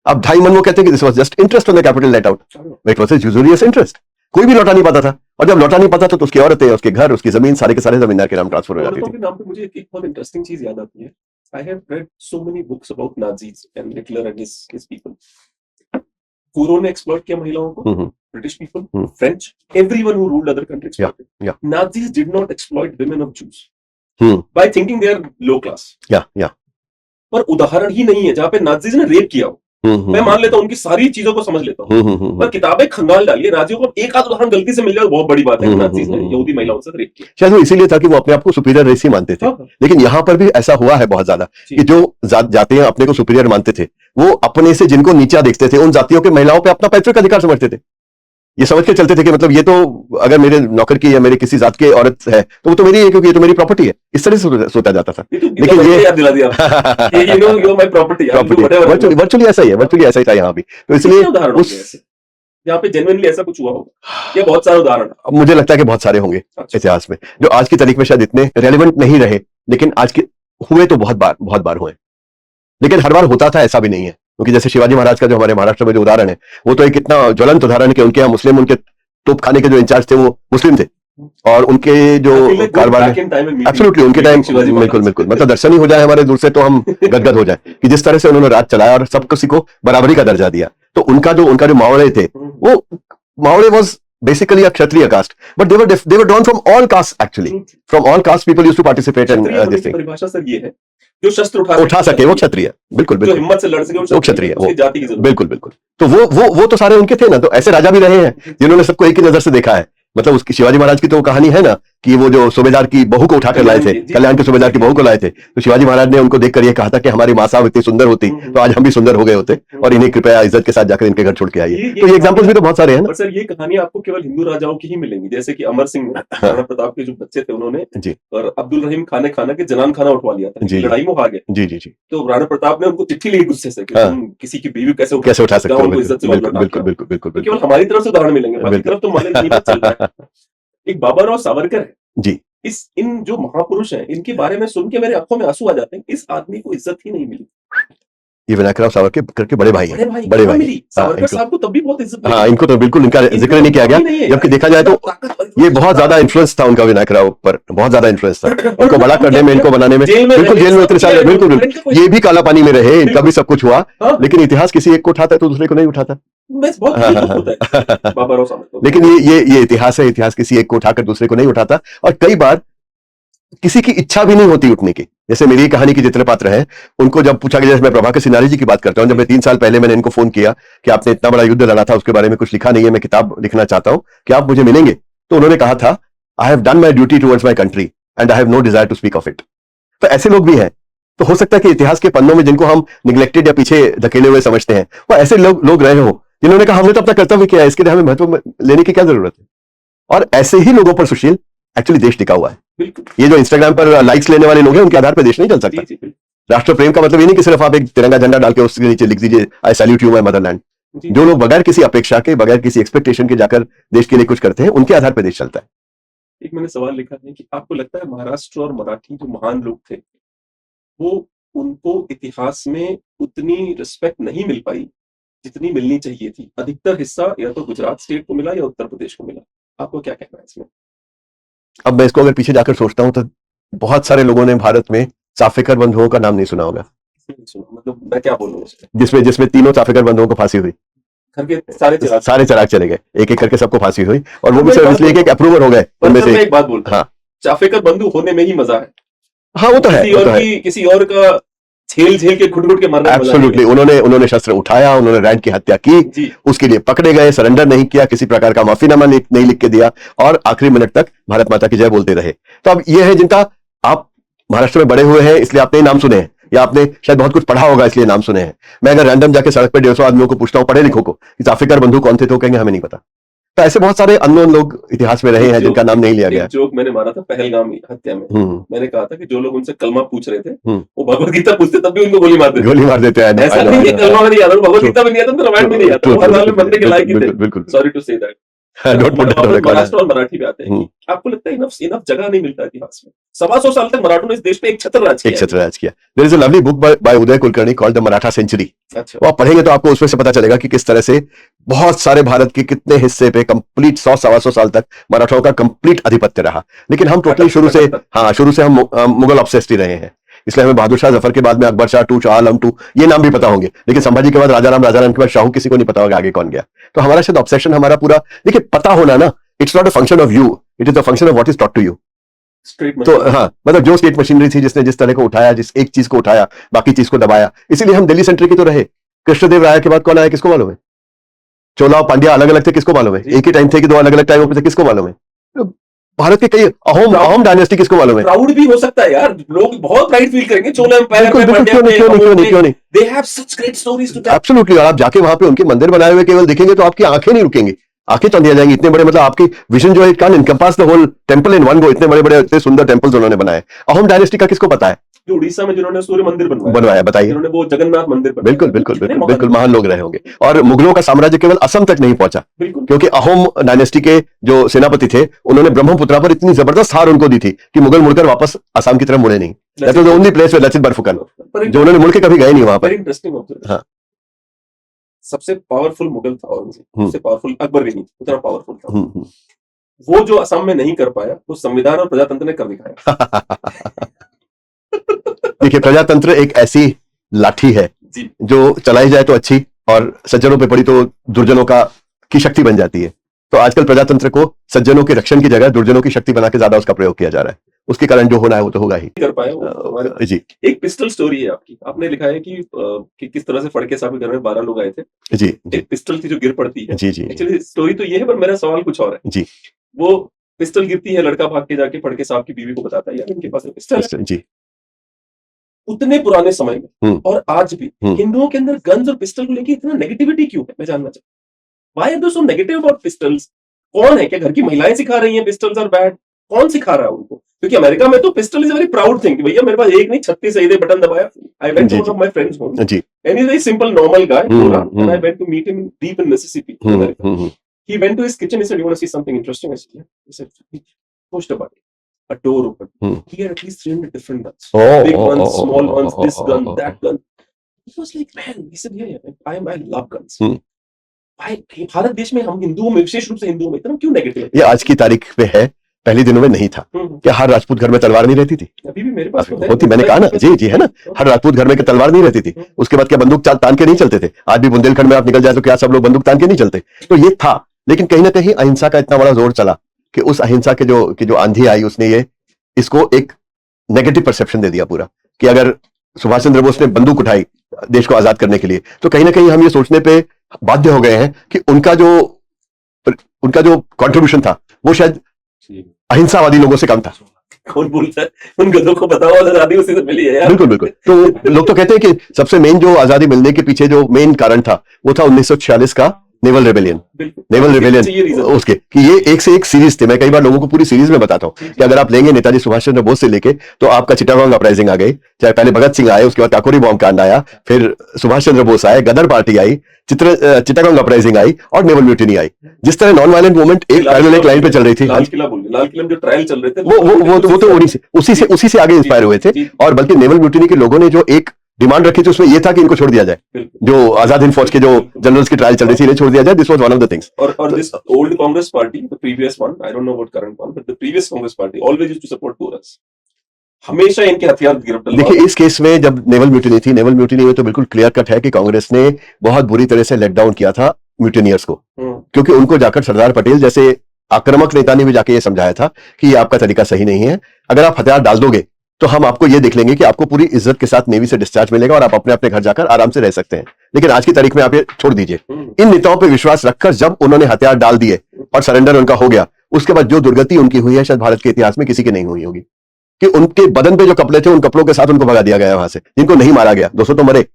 अब 2.5 मन वो कहते हैं कि this was just interest on the capital let out, it was usually as interest. कोई भी लौटा नहीं पाता था, और जब लौटा नहीं पाता तो उसकी औरतें, उसके घर, उसकी जमीन सारे के सारे जमींदार के नाम ट्रांसफर हो जाती औरतों थी। के नाम पे मुझे एक बहुत इंटरेस्टिंग चीज याद आती है। I have read so many books about Nazis and Hitler and his people. पूरों ने एक्सप्लॉइट किया महिलाओं को, British people, French, everyone who ruled other countries. Yeah. Nazis did not exploit women of Jews by thinking they are low class. या पर उदाहरण ही नहीं है जहां पे नाजीज ने रेप किया हो। मैं मान लेता हूं, उनकी सारी चीजों को समझ लेता हूं, पर किताबें खंगाल डालिए, नाजियों को एक आध उदाहरण गलती से मिल जाए बहुत बड़ी बात है कि नाजीज ने यहूदी महिलाओं से रेप किया। शायद वो इसीलिए था कि वो अपने आप को सुपीरियर रेस ही मानते थे। लेकिन यहाँ पर भी ऐसा हुआ है बहुत ज्यादा कि जो जातियां अपने को सुपीरियर मानते थे वो अपने से जिनको नीचा देखते थे उन जातियों के महिलाओं पे अपना पैतृक अधिकार समझते थे। ये समझ के चलते थे कि मतलब ये तो अगर मेरे नौकर की या मेरे किसी जात के औरत है तो वो तो मेरी है, क्योंकि ये तो मेरी प्रॉपर्टी है। इस तरह से सोचा जाता था। लेकिन ये याद दिला दिया कि you know you're my property, I'll do whatever I want. Virtually ऐसा ही है, वर्चुअली ऐसा ही था यहाँ भी। तो कितने इसलिए उदाहरण होंगे ऐसे जहाँ पे जेन्युइनली ऐसा कुछ हुआ होगा? ये बहुत सारे उदाहरण हैं। अब मुझे लगता है कि बहुत सारे होंगे अच्छा। इतिहास में, जो आज की तारीख में शायद इतने रेलेवेंट नहीं रहे, लेकिन आज के हुए तो बहुत बार हुए। लेकिन हर बार होता था ऐसा भी नहीं है, क्योंकि जैसे शिवाजी महाराज का जो हमारे महाराष्ट्र में जो उदाहरण है वो तो एक इतना ज्वलंत उदाहरण है कि उनके यहाँ मुस्लिम, उनके तोपखाने के जो इंचार्ज थे वो मुस्लिम थे, और उनके जो कारवार एब्सोल्युटली उनके टाइम बिल्कुल मतलब दर्शन ही हो जाए हमारे दूर से तो हम गदगद हो जाए कि जिस तरह से उन्होंने राज चलाया और सब किसी को बराबरी का दर्जा दिया। तो उनका जो मावड़े थे, वो मावड़े was basically a Kshatriya caste, but they were drawn from all castes actually. From all castes people used to participate in this thing. परिभाषा सर ये है जो शस्त्र उठा सके वो क्षत्रिय, बिल्कुल जो हिम्मत से लड़ सके वो क्षत्रिय, उसकी जाति की जरूरत। बिल्कुल। तो वो तो सारे उनके थे ना। तो ऐसे राजा भी रहे हैं जिन्होंने सबको एक ही नजर से देखा है। मतलब उसकी शिवाजी महाराज की तो कहानी है ना कि वो जो सूबेदार की बहू को उठाकर लाए थे, कल्याण के सूबेदार की बहू को लाए थे, तो शिवाजी महाराज ने उनको देखकर ये कहा था कि हमारी माँ साहब इतनी सुंदर होती तो आज हम भी सुंदर हो गए होते, और इन्हें कृपया इज्जत के साथ जाकर इनके घर छोड़ के आइए। तो ये एग्जांपल्स भी तो बहुत सारे हैं ना। और सर ये कहानी आपको केवल हिंदू राजाओं की ही मिलेंगी, जैसे कि अमर सिंह राणा प्रताप के जो बच्चे थे उन्होंने जी और अब्दुल रहीम खाना के जनान खाना उठवा लिया था, लड़ाई में हार गए। जी। तो राणा प्रताप ने उनको चिट्ठी लिखी गुस्से से कि तुम किसी की बीवी कैसे उठा सकते हो, बिल्कुल। केवल हमारी तरफ से उदाहरण मिलेंगे, बाकी तरफ तो मान नहीं चल रहा है। एक बाबा राव सावरकर है जी, इन जो महापुरुष हैं इनके बारे में सुन के मेरे आंखों में आंसू आ जाते हैं। इस आदमी को इज्जत ही नहीं मिली। ये विनायक राव सावरकर के बड़े भाई हैं, बड़े भाई। सावरकर साहब को तब भी बहुत इज्जत मिली। हाँ, इनको तो बिल्कुल इनका जिक्र नहीं किया गया, जबकि देखा जाए तो ये बहुत ज्यादा इन्फ्लुएंस था उनका विनायक राव पर, बहुत ज्यादा इन्फ्लुएंस था उनको बड़ा करने में, इनको बनाने में। बिल्कुल जेल में इतने सारे, बिल्कुल ये भी काला पानी में रहे, इनका भी सब कुछ हुआ, लेकिन इतिहास किसी एक को उठाता है तो दूसरे को नहीं उठाता। बाबा राव सावरकर। लेकिन ये इतिहास है, इतिहास किसी एक को उठाकर दूसरे को नहीं उठाता, और कई बार किसी की इच्छा भी नहीं होती उठने की। जैसे मेरी कहानी के जितने पात्र हैं उनको जब पूछा गया, जैसे मैं प्रभाकर सिन्हारी जी की बात करता हूं, जब मैं 3 साल पहले मैंने इनको फोन किया कि आपने इतना बड़ा युद्ध लड़ा था उसके बारे में कुछ लिखा नहीं है, मैं किताब लिखना चाहता हूं, क्या आप मुझे मिलेंगे? तो उन्होंने कहा था, I have done my duty towards my country and I have no desire to speak of it. तो ऐसे लोग भी हैं। तो हो सकता है कि इतिहास के पन्नों में जिनको हम निग्लेक्टेड या पीछे धकेले हुए समझते हैं, वो ऐसे लोग रहे हो जिन्होंने कहा हमने तो अपना कर्तव्य किया है, इसके लिए हमें महत्व लेने की क्या जरूरत है। और ऐसे ही लोगों पर सुशील एक्चुअली देश टिका हुआ है। ये जो इंस्टाग्राम पर लाइक्स लेने वाले लोग हैं उनके आधार पर देश नहीं चल सकता। राष्ट्र प्रेम का मतलब ये नहीं कि सिर्फ आप एक तिरंगा झंडा डाल के उसके नीचे लिख दीजिए आई सैल्यूट यू माय मदरलैंड। जो लोग बगैर किसी अपेक्षा के, बगैर किसी एक्सपेक्टेशन के जाकर देश के लिए कुछ करते हैं, उनके आधार पर देश चलता है। एक मैंने सवाल लिखा है कि आपको लगता है महाराष्ट्र और मराठी जो महान लोग थे वो उनको इतिहास में उतनी रिस्पेक्ट नहीं मिल पाई जितनी मिलनी चाहिए थी? अधिकतर हिस्सा या तो गुजरात स्टेट को मिला या उत्तर प्रदेश को मिला। आपको क्या कहना है इसमें? अब मैं इसको अगर पीछे जाकर सोचता हूं तो बहुत सारे लोगों ने भारत में चाफेकर बंधुओं का नाम नहीं सुना होगा। मतलब मैं क्या बोलूं उसमें? जिसमें तीनों चाफेकर बंधुओं को फांसी हुई, घर के सारे चिराग चले गए, एक एक करके सबको फांसी हुई, और वो भी सिर्फ इसलिए कि अप्रूवर हो गए उनमें से। एक बात बोलता, हाँ, चाफेकर बंधु होने में ही मजा है। हाँ वो तो है, किसी और का झेल के घुट के मरना। एब्सोल्युटली, उन्होंने शस्त्र उठाया, उन्होंने रैंड की हत्या की, उसके लिए पकड़े गए, सरेंडर नहीं किया, किसी प्रकार का माफीनामा नहीं लिख के दिया और आखिरी मिनट तक भारत माता की जय बोलते रहे। तो अब ये है जिनका आप महाराष्ट्र में बड़े हुए हैं इसलिए आपने नाम सुने हैं, या आपने शायद बहुत कुछ पढ़ा होगा इसलिए नाम सुने हैं। मैं अगर रैंडम जाके सड़क पर 150 आदमियों को पूछता हूं, पढ़े लिखों को, कि जाफिकर बंधु कौन थे, तो कहेंगे हमें नहीं पता। तो ऐसे बहुत सारे अननोन लोग इतिहास में रहे हैं जिनका नाम नहीं लिया गया। जोक मैंने मारा था पहलगाम हत्या में, मैंने कहा था कि जो लोग उनसे कलमा पूछ रहे थे वो भगवत गीता पूछते तब भी उनको गोली मार देते हैं। ऐसा नहीं है कलमा में नहीं आता, भगवत गीता में नहीं आता, तो रामायण में नहीं आता, हर साल में बनने के लायक ही थे। बिल्कुल, sorry to say that. Maharashtra और मराठी पे आते हैं, आपको लगता है इनफ जगह नहीं मिलता इतिहास में? 125 साल तक मराठों ने इस देश पे एक छत्र राज किया। There is a lovely book by Uday Kulkarni called the Maratha century. वो आप पढ़ेंगे तो आपको उसमें से पता चलेगा कि किस तरह से बहुत सारे भारत के कितने हिस्से पे कंप्लीट 100-125 साल तक मराठाओं का कंप्लीट आधिपत्य रहा। लेकिन हम टोटली शुरू से हम मुगल ऑब्सेस्ड ही रहे हैं, इसलिए हमें बहादुर शाह जफर के बाद में अकबर शाह टू, शाह आलम टू, ये नाम भी पता होंगे, लेकिन संभाजी के बाद राजाराम के बाद शाहू, किसी को नहीं पता होगा आगे कौन गया। तो हमारा शायद ऑब्सेशन हमारा पूरा, देखिए पता होना ना, it's not a function of you, it is a function of what is taught to you. तो हाँ, मतलब जो स्टेट मशीनरी थी जिसने जिस तरह को उठाया, जिस एक चीज को उठाया बाकी चीज को दबाया, इसीलिए हम दिल्ली सेंटर की तो रहे। कृष्णदेव राय के बाद कौन आया किसको मालूम है? चोला और पांड्या अलग अलग थे, किसको मालूम है? एक ही टाइम थे कि दो अलग अलग टाइमों पे थे, किसको मालूम है? भारत के कई अहोम डायनेस्टी, किसको मालूम है? प्राउड भी हो सकता है यार, लोग बहुत प्राइड फील करेंगे चोला एम्पायर में, क्यों नहीं? They have such great stories to tell. Absolutely, और आप जाके वहां पे उनके मंदिर बनाए हुए केवल दिखेंगे तो आपकी आंखें नहीं रुकेंगी, आंखें चंदी आ जाएंगी। इतने बड़े, मतलब आपकी विजन जो है, it can encompass the whole temple in one go. इतने बड़े इतने सुंदर टेंपल्स उन्होंने बनाए। अहोम डायनेस्टी का किसको पता है? जो उड़ीसा में जिन्होंने सूर्य मंदिर बनवाया, बताइए। जिन्होंने वो जगन्नाथ मंदिर बनवाया, बिल्कुल महान लोग रहे होंगे। और मुगलों का साम्राज्य केवल असम तक नहीं पहुंचा, क्योंकि अहोम डायनेस्टी के जो सेनापति थे उन्होंने ब्रह्मपुत्रा पर इतनी जबरदस्त हार उनको दी थी कि मुगल मुड़कर वापस असम की तरफ मुड़े नहीं। That was the only place where Lachit Borphukan, जो उन्होंने मुड़ के कभी गए नहीं वहां पर। Interesting observation. सबसे पावरफुल मुगल था औरंगजेब, सबसे पावरफुल अकबर भी नहीं, उतना पावरफुल था। वो जो असम में नहीं कर पाया, वो संविधान और प्रजातंत्र ने कर दिखाया। देखिए, प्रजातंत्र एक ऐसी लाठी है जो चलाई जाए तो अच्छी, और सज्जनों पे पड़ी तो दुर्जनों की शक्ति बन जाती है। तो आजकल प्रजातंत्र को सज्जनों के रक्षण की जगह दुर्जनों की शक्ति बना के ज्यादा उसका प्रयोग किया जा रहा है। उसके कारण जो होना है वो तो होगा ही। कर पाए जी। एक पिस्टल स्टोरी है आपकी, आपने लिखा है कि किस तरह से फड़के साहब के घर में 12 लोग आए थे जी। एक पिस्टल थी जो गिर पड़ती है। जी। एक्चुअली स्टोरी तो ये है, पर मेरा सवाल कुछ और है जी। वो पिस्टल गिरती है, लड़का भाग के जाके फड़के साहब की बीवी को बताता है यार इनके पास पिस्टल है। जी। उतने पुराने समय में और आज भी हिंदुओं के अंदर गन्स और पिस्टल को लेकर इतना नेगेटिविटी क्यों है? मैं जानना चाहता हूं, why are they so negative about pistols? कौन है? क्या घर की महिलाएं सिखा रही हैं पिस्टल्स आर बैड? कौन सिखा रहा है उनको? क्योंकि अमेरिका में तो pistol is very proud thing, भैया मेरे पास एक नहीं 36 सही बटन दबाया। I went to one of my friends home and he is very simple normal guy, and I went to meet him deep in Mississippi. He went to his kitchen, he said, "You want to see something interesting?" I said, "Yeah." He said, he pushed a button. A door opened. He had at least 300 different guns. Big ones, small ones, this gun, that gun. He was like, man, he said, yeah, I love guns. भाई भारत देश में हम हिंदुओं में, विशेष रूप से हिंदुओं में इतना क्यों नेगेटिव? ये आज की तारीख में है, पहले दिनों में नहीं था। क्या हर राजपूत घर में तलवार नहीं रहती थी? अभी भी मेरे पास होती, मैंने कहा ना, जी है ना, हर राजपूत घर में तलवार नहीं रहती थी। उसके बाद क्या बंदूक तान के नहीं चलते थे? आज भी बुंदेलखंड में आप निकल जाए तो क्या सब लोग बंदूक तान के नहीं चलते? तो ये था, लेकिन कहीं ना कहीं अहिंसा का इतना बड़ा जोर चला कि उस अहिंसा के जो आंधी आई, उसने इसको एक नेगेटिव परसेप्शन दे दिया पूरा, कि अगर सुभाष चंद्र बोस ने बंदूक उठाई देश को आजाद करने के लिए, तो कहीं ना कहीं हम ये सोचने पे बाध्य हो गए हैं कि उनका जो कंट्रीब्यूशन था वो शायद अहिंसावादी लोगों से कम था। कौन बोलता है? उन गधों को बताओ आजादी उसी से मिली है यार। बिल्कुल। तो लोग तो कहते हैं कि सबसे मेन जो आजादी मिलने के पीछे जो मेन कारण था वो था 1946 का नेवल रेबेलियन उसके, कि ये एक से एक सीरीज थे। मैं कई बार लोगों को पूरी सीरीज में बताता हूँ कि अगर आप लेंगे नेताजी सुभाष चंद्र बोस से लेके, तो आपका चिटागोंग अपराइजिंग आ गई, चाहे पहले भगत सिंह आए, उसके बाद काकोरी बॉम्ब कांड आया, फिर सुभाष चंद्र बोस आए, गदर पार्टी आई, चिटागोंग अपराइजिंग आई और नेवल म्यूटिनी आई। जिस तरह नॉन वायलेंट मूवमेंट एक पैरेलल एक लाइन पे चल रही थी, लाल किला में जो ट्रायल चल रहे थे वो तो उसी से आगे इंस्पायर हुए थे। और बल्कि नेवल म्यूटिनी के लोगों ने जो एक डिमांड रखी थी उसमें ये था कि इनको छोड़ दिया जाए, जो आजाद हिंद फौज के जो जनरल्स की ट्रायल चल रही थी इन्हें छोड़ दिया जाए। This was one of the things. और this old Congress party, the previous one, I don't know what current one, but the previous Congress party always used to support tourist. हमेशा इनके हथियार गिरफ्त। देखिए, इस केस में जब नेवल म्यूटिनी थी, नेवल म्यूटिनी में तो बिल्कुल क्लियर कट है कि कांग्रेस ने बहुत बुरी तरह से लेट डाउन किया था म्यूटिनियर्स को, क्योंकि उनको जाकर सरदार पटेल जैसे आक्रामक नेता ने भी जाके ये समझाया था कि ये आपका तरीका सही नहीं है, अगर आप हथियार डाल दोगे तो हम आपको ये देख लेंगे कि आपको पूरी इज्जत के साथ नेवी से डिस्चार्ज मिलेगा और आप अपने अपने घर जाकर आराम से रह सकते हैं। लेकिन आज की तारीख में आप ये छोड़ दीजिए। इन नेताओं पर विश्वास रखकर जब उन्होंने हथियार डाल दिए और सरेंडर उनका हो गया, उसके बाद जो दुर्गति उनकी हुई है शायद भारत के इतिहास में किसी की नहीं हुई होगी, कि उनके बदन पे जो कपड़े थे उन कपड़ों के साथ उनको भगा दिया गया वहां से। जिनको नहीं मारा गया, 200 तो मरे,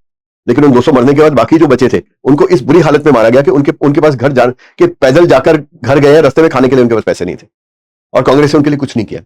लेकिन उन 200 मरने के बाद बाकी जो बचे थे उनको इस बुरी हालत में मारा गया कि उनके पास घर जान के पैदल जाकर घर गए, रास्ते में खाने के लिए उनके पास पैसे नहीं थे, और कांग्रेस ने उनके लिए कुछ नहीं किया।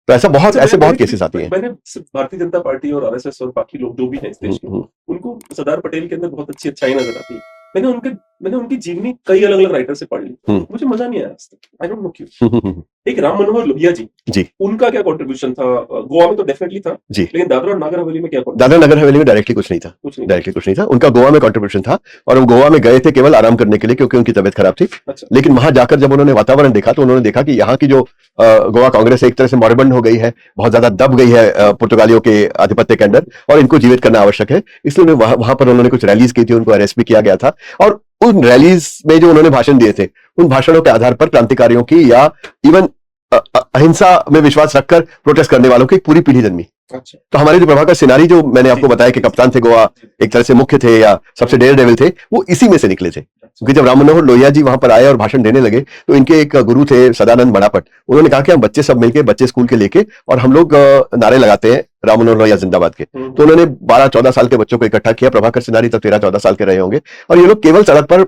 तो ऐसे बहुत केसेस आती हैं। मैंने भारतीय जनता पार्टी और आरएसएस और बाकी लोग जो भी हैं इस देश में, उनको सरदार पटेल के अंदर बहुत अच्छी अच्छाई नजर आती है। मैंने उनकी जीवनी कई अलग अलग राइटर से पढ़ ली, मुझे मजा नहीं आया आज तक। आई डोंट नो क्यों। एक राम मनोहर लोहिया जी, उनका क्या कंट्रीब्यूशन था? गोवा में तो डेफिनेटली था जी, लेकिन दादरा और नगर हवेली में क्या? दादरा नगर हवेली में डायरेक्टली कुछ नहीं था, उनका गोवा में कंट्रीब्यूशन था, और वो गोवा में गए थे केवल आराम करने के लिए क्योंकि उनकी तबीयत खराब थी। अच्छा। लेकिन वहां जाकर जब उन्होंने वातावरण देखा तो उन्होंने देखा कि यहाँ की जो गोवा कांग्रेस एक तरह से मॉर्बेंड हो गई है, बहुत ज्यादा दब गई है पुर्तगालियों के आधिपत्य के अंदर, और इनको जीवित करना आवश्यक है। इसलिए वहां पर उन्होंने कुछ रैलीज की थी, उनको अरेस्ट भी किया गया था, और उन रैलीज में जो उन्होंने भाषण दिए थे उन भाषणों के आधार पर क्रांतिकारियों की या इवन अहिंसा में विश्वास रखकर प्रोटेस्ट करने वालों की एक पूरी पीढ़ी जन्मी। अच्छा। तो हमारे जो प्रभाकर सिनारी, जो मैंने आपको बताया कि कप्तान थे गोवा, एक तरह से मुख्य थे या सबसे डेयर डेविल थे, वो इसी में से निकले थे। क्योंकि जब राम मनोहर लोहिया जी वहां पर आए और भाषण देने लगे तो इनके एक गुरु थे सदानंद मणापट, उन्होंने कहा कि हम बच्चे सब मिलके, बच्चे स्कूल के लेके, और हम लोग नारे लगाते हैं राम मनोहर लोहिया जिंदाबाद के। तो उन्होंने 12-14 साल के बच्चों को इकट्ठा किया। प्रभाकर सिनारी तब 13-14 साल के रहे होंगे, और ये लोग केवल सड़क पर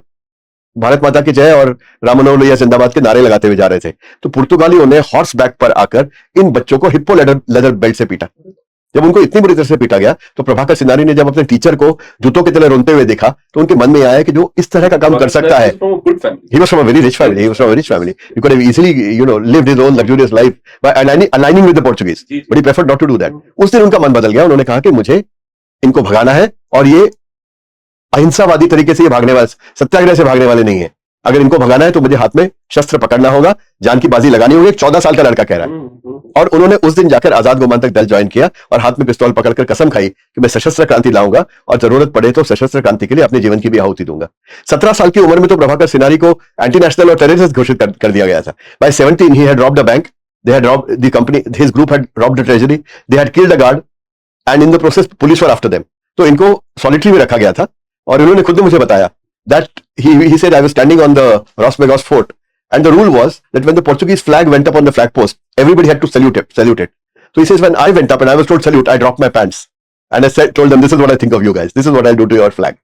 भारत माता की जय और राम मनोहर लोहिया जिंदाबाद के नारे लगाते हुए जा रहे थे। तो पुर्तगालियों ने हॉर्स बैक पर आकर इन बच्चों को हिप्पो लेदर बेल्ट से पीटा। जब उनको इतनी बुरी तरह से पीटा गया तो प्रभाकर सिनारी ने जब अपने टीचर को जूतों की तरह रोते हुए देखा तो उनके मन में आया कि जो इस तरह का काम कर सकता है, he was from a very rich family, he could have easily, lived his own luxurious life by aligning with the Portuguese, but he preferred not to do that. उस दिन उनका मन बदल गया, उन्होंने कहा कि मुझे इनको भगाना है, और ये अहिंसावादी तरीके से ये भागने वाले, सत्याग्रह से भागने वाले नहीं है। अगर इनको भगाना है तो मुझे हाथ में शस्त्र पकड़ना होगा, जान की बाजी लगानी होगी। एक 14 साल का लड़का कह रहा है। और उन्होंने उस दिन जाकर आजाद गोमांतक दल ज्वाइन किया और हाथ में पिस्तौल पकड़कर कसम खाई कि मैं सशस्त्र क्रांति लाऊंगा और जरूरत पड़े तो सशस्त्र क्रांति के लिए अपने जीवन की भी आहुति दूंगा। 17 साल की उम्र में तो प्रभाकर सिनारी को एंटी नेशनल और टेररिस्ट घोषित कर दिया गया था। By 17 he had robbed a bank, they had robbed the company, his group had robbed the treasury, they had killed a guard, and in the process police were after them. तो इनको सॉलिटरी में रखा गया था, और इन्होंने खुद ने मुझे बताया that he said I was standing on the Ros Bagos fort and the rule was that when the Portuguese flag went up on the flag post everybody had to salute it. So he says when I went up and I was told salute, I dropped my pants and I told them this is what I think of you guys, this is what I'll do to your flag.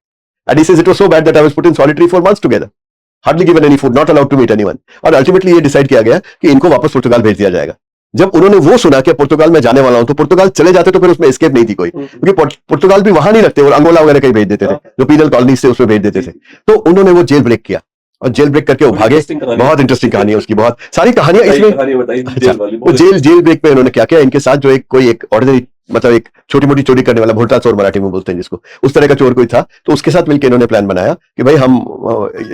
And he says it was so bad that I was put in solitary for months together, hardly given any food, not allowed to meet anyone. और ultimately ये decide किया गया कि इनको वापस पुर्तगाल भेज दिया जाएगा। जब उन्होंने वो सुना कि पुर्तगाल में जाने वाला हूं, तो पुर्तगाल चले जाते तो फिर उसमें एस्केप नहीं थी कोई, क्योंकि पुर्तगाल भी वहां नहीं रखते, और अंगोला वगैरह कहीं भेज देते थे, जो पीनल कॉलोनीज से उसमें भेज देते थे। तो उन्होंने वो जेल ब्रेक किया, और जेल ब्रेक करके वो भागे। बहुत इंटरेस्टिंग कहानी है उसकी, बहुत सारी कहानियां इसमें। वो जेल ब्रेक में उन्होंने क्या किया, इनके साथ जो कोई एक ऑर्डिनरी, मतलब एक छोटी मोटी चोरी करने वाला, भोटा चोर मराठी में बोलते हैं जिसको, उस तरह का चोर कोई था, तो उसके साथ मिलकर इन्होंने प्लान बनाया कि भाई हम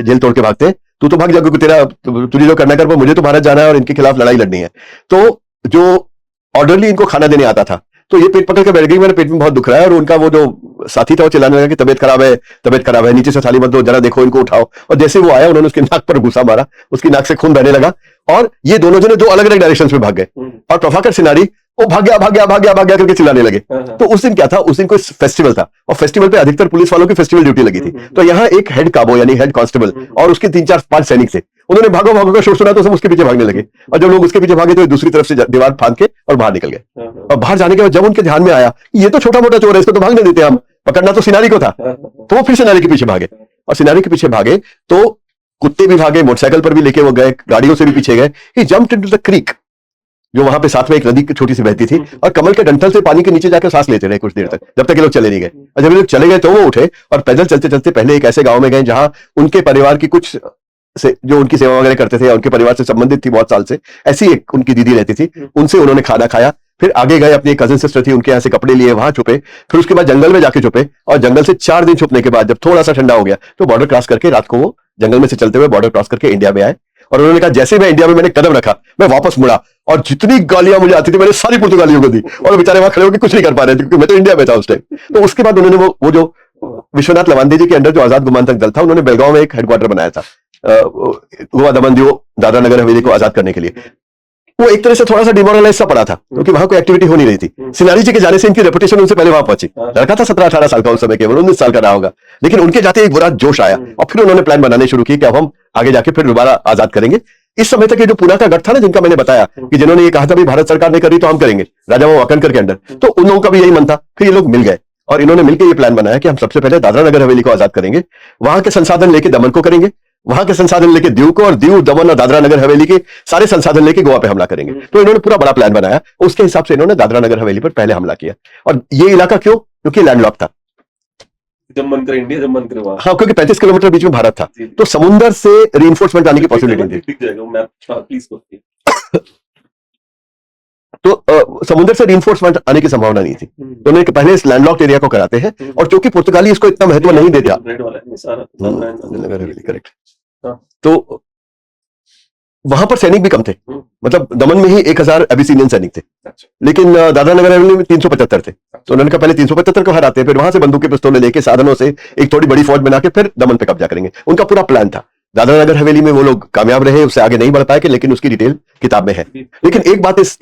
जेल तोड़ के भागते हैं, तू तो भाग जा, क्योंकि तुझे जो करना कर, मुझे तो भारत जाना है और इनके खिलाफ लड़ाई लड़नी है। तो जो ऑर्डरली इनको खाना देने आता था, तो ये पेट पकड़ के बैठ गई, मेरे पेट में बहुत दुख रहा है, और उनका वो जो साथी था वो चिल्लाने लगा कि तबीयत खराब है, नीचे से थाली मत दो, जरा देखो इनको उठाओ। और जैसे वो आया उन्होंने उसके नाक पर घुसा मारा, उसकी नाक से खून बहने लगा, और ये दोनों जने दो अलग अलग डायरेक्शन में भाग गए, और प्रभाकर सिनारी वो भाग गया करके चिल्लाने लगे। तो उस दिन क्या था, उस दिन कोई फेस्टिवल था, और फेस्टिवल पे अधिकतर पुलिस वालों की फेस्टिवल ड्यूटी लगी थी। तो यहाँ एक हेड काबो यानी हेड कांस्टेबल और उसके 3-4-5 सैनिक थे, उन्होंने भागो का शोर सुना तो सब उसके पीछे भागने लगे, और जब लोग उसके पीछे भागे तो दूसरी तरफ से दीवार फांद के और बाहर निकल गए। और बाहर जाने के बाद जब उनके ध्यान में आया ये तो छोटा मोटा चोर है, इसको तो भागने देते हम, पकड़ना तो सिनारी को था, तो वो फिर सिनारी के पीछे भागे, और सिनारी के पीछे भागे तो कुत्ते भी भागे, मोटरसाइकिल पर भी लेके वो गए, गाड़ियों से भी पीछे गए। ही जंप्ड इनटू द क्रीक, जो वहां पे साथ में एक नदी छोटी सी बहती थी, और कमल के डंठल से पानी के नीचे जाकर सांस लेते रहे कुछ देर तक, जब तक ये लोग चले नहीं गए। और जब ये लोग चले गए तो वो उठे और पैदल चलते चलते पहले एक ऐसे गांव में गए जहां उनके परिवार की कुछ से जो उनकी सेवा वगैरह करते थे, उनके परिवार से संबंधित थी बहुत साल से, ऐसी एक उनकी दीदी रहती थी, उनसे उन्होंने खाना खाया। फिर आगे गए, अपनी कजिन सिस्टर थी उनके यहाँ से कपड़े लिए, वहां छुपे। फिर उसके बाद जंगल में जाके छुपे, और जंगल से 4 दिन छुपने के बाद जब थोड़ा सा ठंडा हो गया तो बॉर्डर क्रॉस करके रात को वो जंगल में से चलते हुए बॉर्डर क्रॉस करके इंडिया में आए। और उन्होंने कहा जैसे मैं इंडिया में मैंने कदम रखा, मैं वापस मुड़ा, और जितनी गालियां मुझे आती थी मैंने सारी पुर्तगालियों को दी, और बेचारे वहां खड़े होकर कुछ नहीं कर पा रहे थे क्योंकि मैं तो इंडिया में था उस टाइम। तो उसके बाद उन्होंने वो जो विश्वनाथ लवांदे जी के अंडर जो आजाद गोमांतक दल था, उन्होंने बेलगांव में एक हेडक्वार्टर बनाया था, गोवा दमन दीव दादरा नगर हवेली को आजाद करने के लिए। वो एक तरह से थोड़ा सा डिमोरलाइज सा पड़ा था क्योंकि वहां कोई एक्टिविटी हो नहीं रही थी। सिनारी जी के जाने से इनकी रेपुटेशन उनसे पहले वहां पहुंची। लड़का था 17-18 साल का उस समय, केवल 19 साल का रहा होगा, लेकिन उनके जाते एक बुरा जोश आया और फिर उन्होंने प्लान बनाने शुरू किए कि अब हम आगे जाके फिर दोबारा आजाद करेंगे। इस समय तक ये जो पूना का गढ़ था ना, जिनका मैंने बताया कि जिन्होंने ये कहा था भी भारत सरकार नहीं कर रही तो हम करेंगे, राजा वो वाकनकर के अंडर, तो उन लोगों का भी यही मन था। फिर ये लोग मिल गए और इन्होंने मिलकर ये प्लान बनाया कि हम सबसे पहले दादरा नगर हवेली को आजाद करेंगे, वहां के संसाधन लेके दमन को करेंगे, वहां के संसाधन लेके दीव को, और दीव, दमन और दादरा नगर हवेली के सारे संसाधन लेके गोवा पे हमला करेंगे। तो इन्होंने पूरा बड़ा प्लान बनाया, उसके हिसाब से इन्होंने दादरा नगर हवेली पर पहले हमला किया। और ये इलाका क्यों? क्योंकि लैंडलॉक था, जब मन करे इंडिया, जब मन करे वहां। हाँ, क्योंकि 35 किलोमीटर बीच में भारत था, तो समुद्र से रीइंफोर्समेंट आने की पॉसिबिलिटी थी। दिख जाएगा मैप, प्लीज। तो समुद्र से रीइंफोर्समेंट आने की संभावना नहीं थी, तो उन्होंने पहले इस लैंडलॉक्ड एरिया को कराते हैं। और चूंकि पुर्तगाली इसको इतना महत्व नहीं देता, करेक्ट, तो वहां पर सैनिक भी कम थे। मतलब दमन में ही 1000 एबिसिनियन सैनिक थे, लेकिन दादरा नगर हवेली में 375 थे। तो उन्होंने कहा पहले 375 को हराते हैं, फिर वहां से बंदूकें पिस्तौलें लेके साधनों से एक थोड़ी बड़ी फौज बना के फिर दमन पे कब्जा करेंगे। उनका पूरा प्लान था। दादरा नगर हवेली में वो लोग कामयाब रहे, उससे आगे नहीं बढ़ पाए, लेकिन उसकी डिटेल किताब में है। लेकिन एक बात इस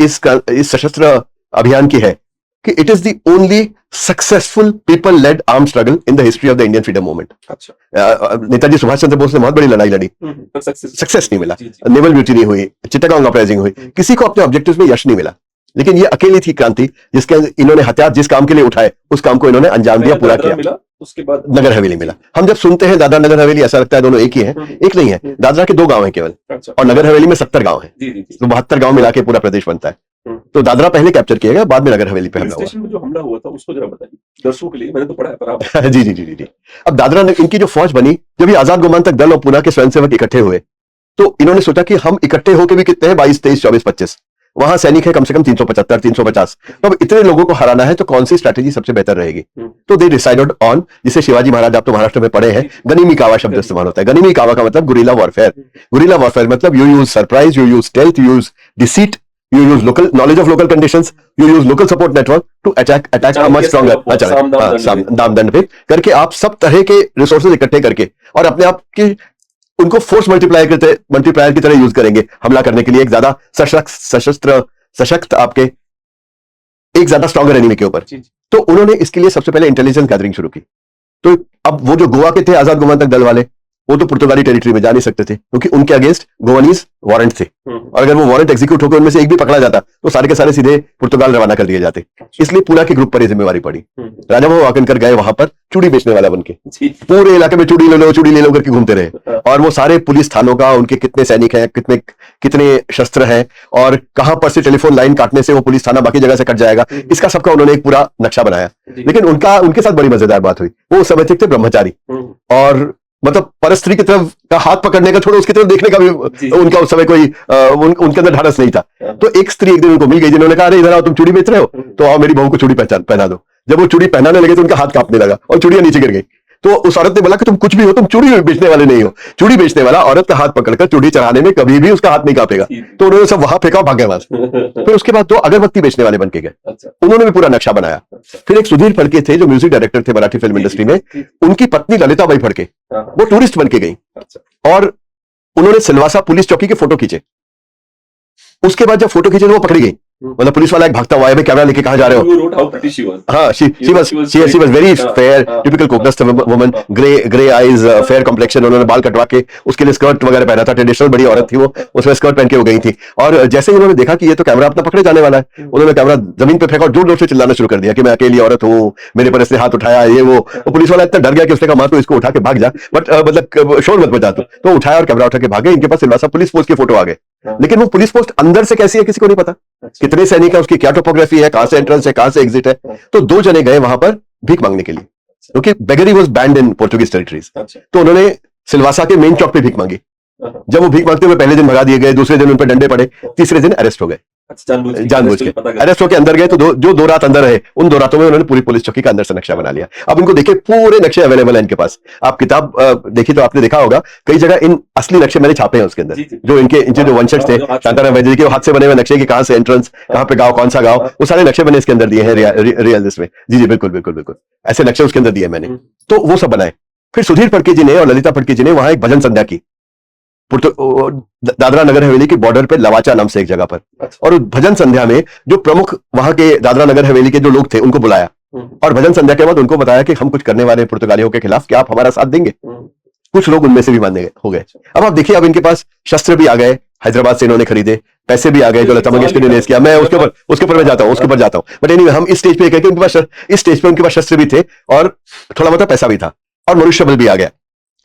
सशस्त्र अभियान की है कि it is the only successful people led arm struggle in the history of the Indian freedom movement. Netaji Subhash Chandra Bose ने बहुत बड़ी लड़ाई लड़ी, सक्सेस नहीं मिला, नेवल म्यूटिनी हुई, चिट्टागोंग अपराइजिंग हुई, किसी को अपने ऑब्जेक्टिव्स में यश नहीं मिला। लेकिन ये अकेली थी क्रांति जिसके इन्होंने हथियार जिस काम के लिए उठाए उस काम को इन्होंने अंजाम दिया, पूरा किया। उसके बाद नगर हवेली मिला। हम जब सुनते हैं दादरा नगर हवेली, ऐसा लगता है दोनों एक ही हैं, एक नहीं है। दादरा के 2 गांव हैं केवल, और नगर हवेली में 70 गांव हैं, तो 72 गांव मिला के पूरा प्रदेश बनता है। तो दादरा पहले कैप्चर किया गया, बाद में नगर हवेली पे हमला हुआ। स्टेशन में जो हमला हुआ था उसको जरा बताइए दर्शकों के लिए, मैंने तो पढ़ा है पर आप। जी जी जी जी जी। अब दादरा इनकी जो फौज बनी, जब ये आजाद गोमांतक दल और पूना के स्वयंसेवक इकट्ठे हुए, तो इन्होंने सोचा कि हम इकट्ठे होकर भी कितने हैं, 22, 23, 24, 25, वहां सैनिक है कम से कम 375, 350। तो अब इतने लोगों को हराना है तो कौन सी स्ट्रैटेजी सबसे बेहतर रहेगी? तो दे डिसाइडेड ऑन, जिसे शिवाजी महाराज, आप तो महाराष्ट्र में पढ़े हैं, गनीमी कावा शब्द इस्तेमाल होता है। गनीमी कावा का मतलब गुरिल्ला वॉरफेयर। गुरिल्ला वॉरफेयर मतलब you use surprise, you use stealth, you use deceit, you use local knowledge of local conditions, you use local support network to attack a much stronger, दाम दंड पे करके आप सब तरह के रिसोर्सेज इकट्ठे करके और अपने आप की उनको फोर्स मल्टीप्लायर की तरह यूज करेंगे हमला करने के लिए, एक ज्यादा सशक्त आपके एक ज्यादा स्ट्रॉन्गर एनिमी के ऊपर। तो उन्होंने इसके लिए सबसे पहले इंटेलिजेंस गैदरिंग शुरू की। तो अब वो जो गोवा के थे आजाद गोमांतक दल वाले, वो तो पुर्तगाली टेरिटरी में जा नहीं सकते थे क्योंकि उनके अगेंस्ट गोवानीज वारंट थे, और अगर वो वारंट एग्जीक्यूट होकर उनमें से एक भी पकड़ा जाता तो सारे के सारे सीधे पुर्तगाल रवाना कर दिए जाते। इसलिए पूरा के ग्रुप पर ये जिम्मेवारी पड़ी। राजा वो वाकनकर गए वहां पर चूड़ी बेचने वाला बनके, पूरे इलाके में चूड़ी ले लो करके घूमते रहे, और वो सारे पुलिस थानों का, उनके कितने सैनिक हैं, कितने शस्त्र हैं, और कहां पर से टेलीफोन लाइन काटने से वो पुलिस थाना बाकी जगह से कट जाएगा, इसका सबका उन्होंने एक पूरा नक्शा बनाया। लेकिन उनके साथ बड़ी मजेदार बात हुई, वो उस समय थे ब्रह्मचारी, और मतलब परस्त्री की तरफ का हाथ पकड़ने का छोड़ो, उसकी तरफ देखने का भी उनका उस समय कोई उनके अंदर ढाढ़स नहीं था। तो एक स्त्री एक दिन उनको मिल गई जिन्होंने कहा, अरे इधर आओ, तुम चूड़ी बेच रहे हो, तो आओ मेरी बहू को चूड़ी पहना दो। जब वो चूड़ी पहनाने लगे तो उनका हाथ कांपने लगा और चूड़ियां नीचे गिर गई। तो उस औरत ने बोला कि तुम कुछ भी हो, तुम चूड़ी बेचने वाले नहीं हो। चूड़ी बेचने वाला औरत का हाथ पकड़कर चूड़ी चढ़ाने में कभी भी उसका हाथ नहीं कांपेगा। तो उन्होंने सब वहां फेंका, भाग गए वहां से। फिर उसके बाद 2 अगरबत्ती बेचने वाले बन के गए, उन्होंने भी पूरा नक्शा बनाया। फिर एक सुधीर फड़के थे जो म्यूजिक डायरेक्टर थे मराठी फिल्म इंडस्ट्री में, उनकी पत्नी ललिताबाई फड़के वो टूरिस्ट बन के गई, और उन्होंने सिलवासा पुलिस चौकी के फोटो खींचे। उसके बाद जब फोटो खींचे तो वो पकड़ी गई, मतलब पुलिस वाला एक भागता हुआ है, कैमरा लेके कहां जा रहे हो? हाँ, she was very fair, typical Cognust woman, grey eyes, fair complexion, उन्होंने बाल कटवा के उसके लिए स्कर्ट वगैरह पहना था, ट्रेडिशनल बड़ी औरत थी वो, उसमें स्कर्ट पहन के वो गई थी। और जैसे ही उन्होंने देखा कि ये तो कैमरा अपना पकड़े जाने वाला है, उन्होंने कैमरा जमीन पे फेंका और जोर जोर से चिल्लाना शुरू कर दिया कि मैं अकेली औरत हूँ, मेरे पर इसने हाथ उठाया, ये वो पुलिस वाला इतना डर गया कि उसने कहा मां तो इसको उठा के भाग जा, बट मतलब शोर मत बजा। तो उठाया और कैमरा उठा के भागे। इनके पास सिलवासा पुलिस पोस्ट के फोटो आ गए, लेकिन वो पुलिस पोस्ट अंदर से कैसी है किसी को नहीं पता, कितने सैनिक है, उसकी क्या टोपोग्राफी है, कहां से एंट्रेंस है, कहां से एग्जिट है। तो 2 जने गए वहां पर भीख मांगने के लिए, क्योंकि beggary was band in Portuguese territories. तो उन्होंने सिलवासा के मेन चौक पे भीख मांगी। जब वो भीख मांगते हुए पहले दिन भगा दिए गए, दूसरे दिन उन पर डंडे पड़े, तीसरे दिन अरेस्ट हो गए। जानबूझ के अरेस्ट होकर अंदर गए। तो जो 2 रात अंदर रहे, उन 2 रातों में उन्होंने पूरी पुलिस चौकी का अंदर से नक्शा बना लिया। अब इनको देखिए, पूरे नक्शे अवेलेबल है इनके पास। आप किताब देखिए तो आपने देखा होगा, कई जगह इन असली नक्शे मैंने छापे हैं उसके अंदर, जो इनके जो वंशज थे शांताराम वैद्य के हाथ से बने हुए नक्शे कि कहां से एंट्रेंस, कहां पे गांव, कौन सा गांव, वो सारे नक्शे मैंने इसके अंदर दिए हैं रियल इसमें। जी बिल्कुल ऐसे नक्शे उसके अंदर दिए मैंने, तो वो सब बनाए। फिर सुधीर फड़के जी ने और ललिता फड़के जी ने वहां एक भजन संध्या की, दादरा नगर हवेली की बॉर्डर पे लवाचा नाम से एक जगह पर, अच्छा। और भजन संध्या में जो प्रमुख वहां के दादरा नगर हवेली के जो लोग थे उनको बुलाया और भजन संध्या के बाद उनको बताया कि हम कुछ करने वाले हैं पुर्तगालियों के खिलाफ, क्या आप हमारा साथ देंगे? कुछ लोग उनमें से भी मानने हो गए। अब आप देखिए, अब इनके पास शस्त्र भी आ गए, हैदराबाद से इन्होंने खरीदे, पैसे भी आ गए जो लता मंगेशकर ने रिलीज किया। मैं उसके ऊपर मैं जाता हूँ बट एनीवे, हम इस स्टेज पे कहते हैं उनके पास इस स्टेज पे उनके पास शस्त्र भी थे और थोड़ा बहुत पैसा भी था और मनुष्यबल भी आ गया,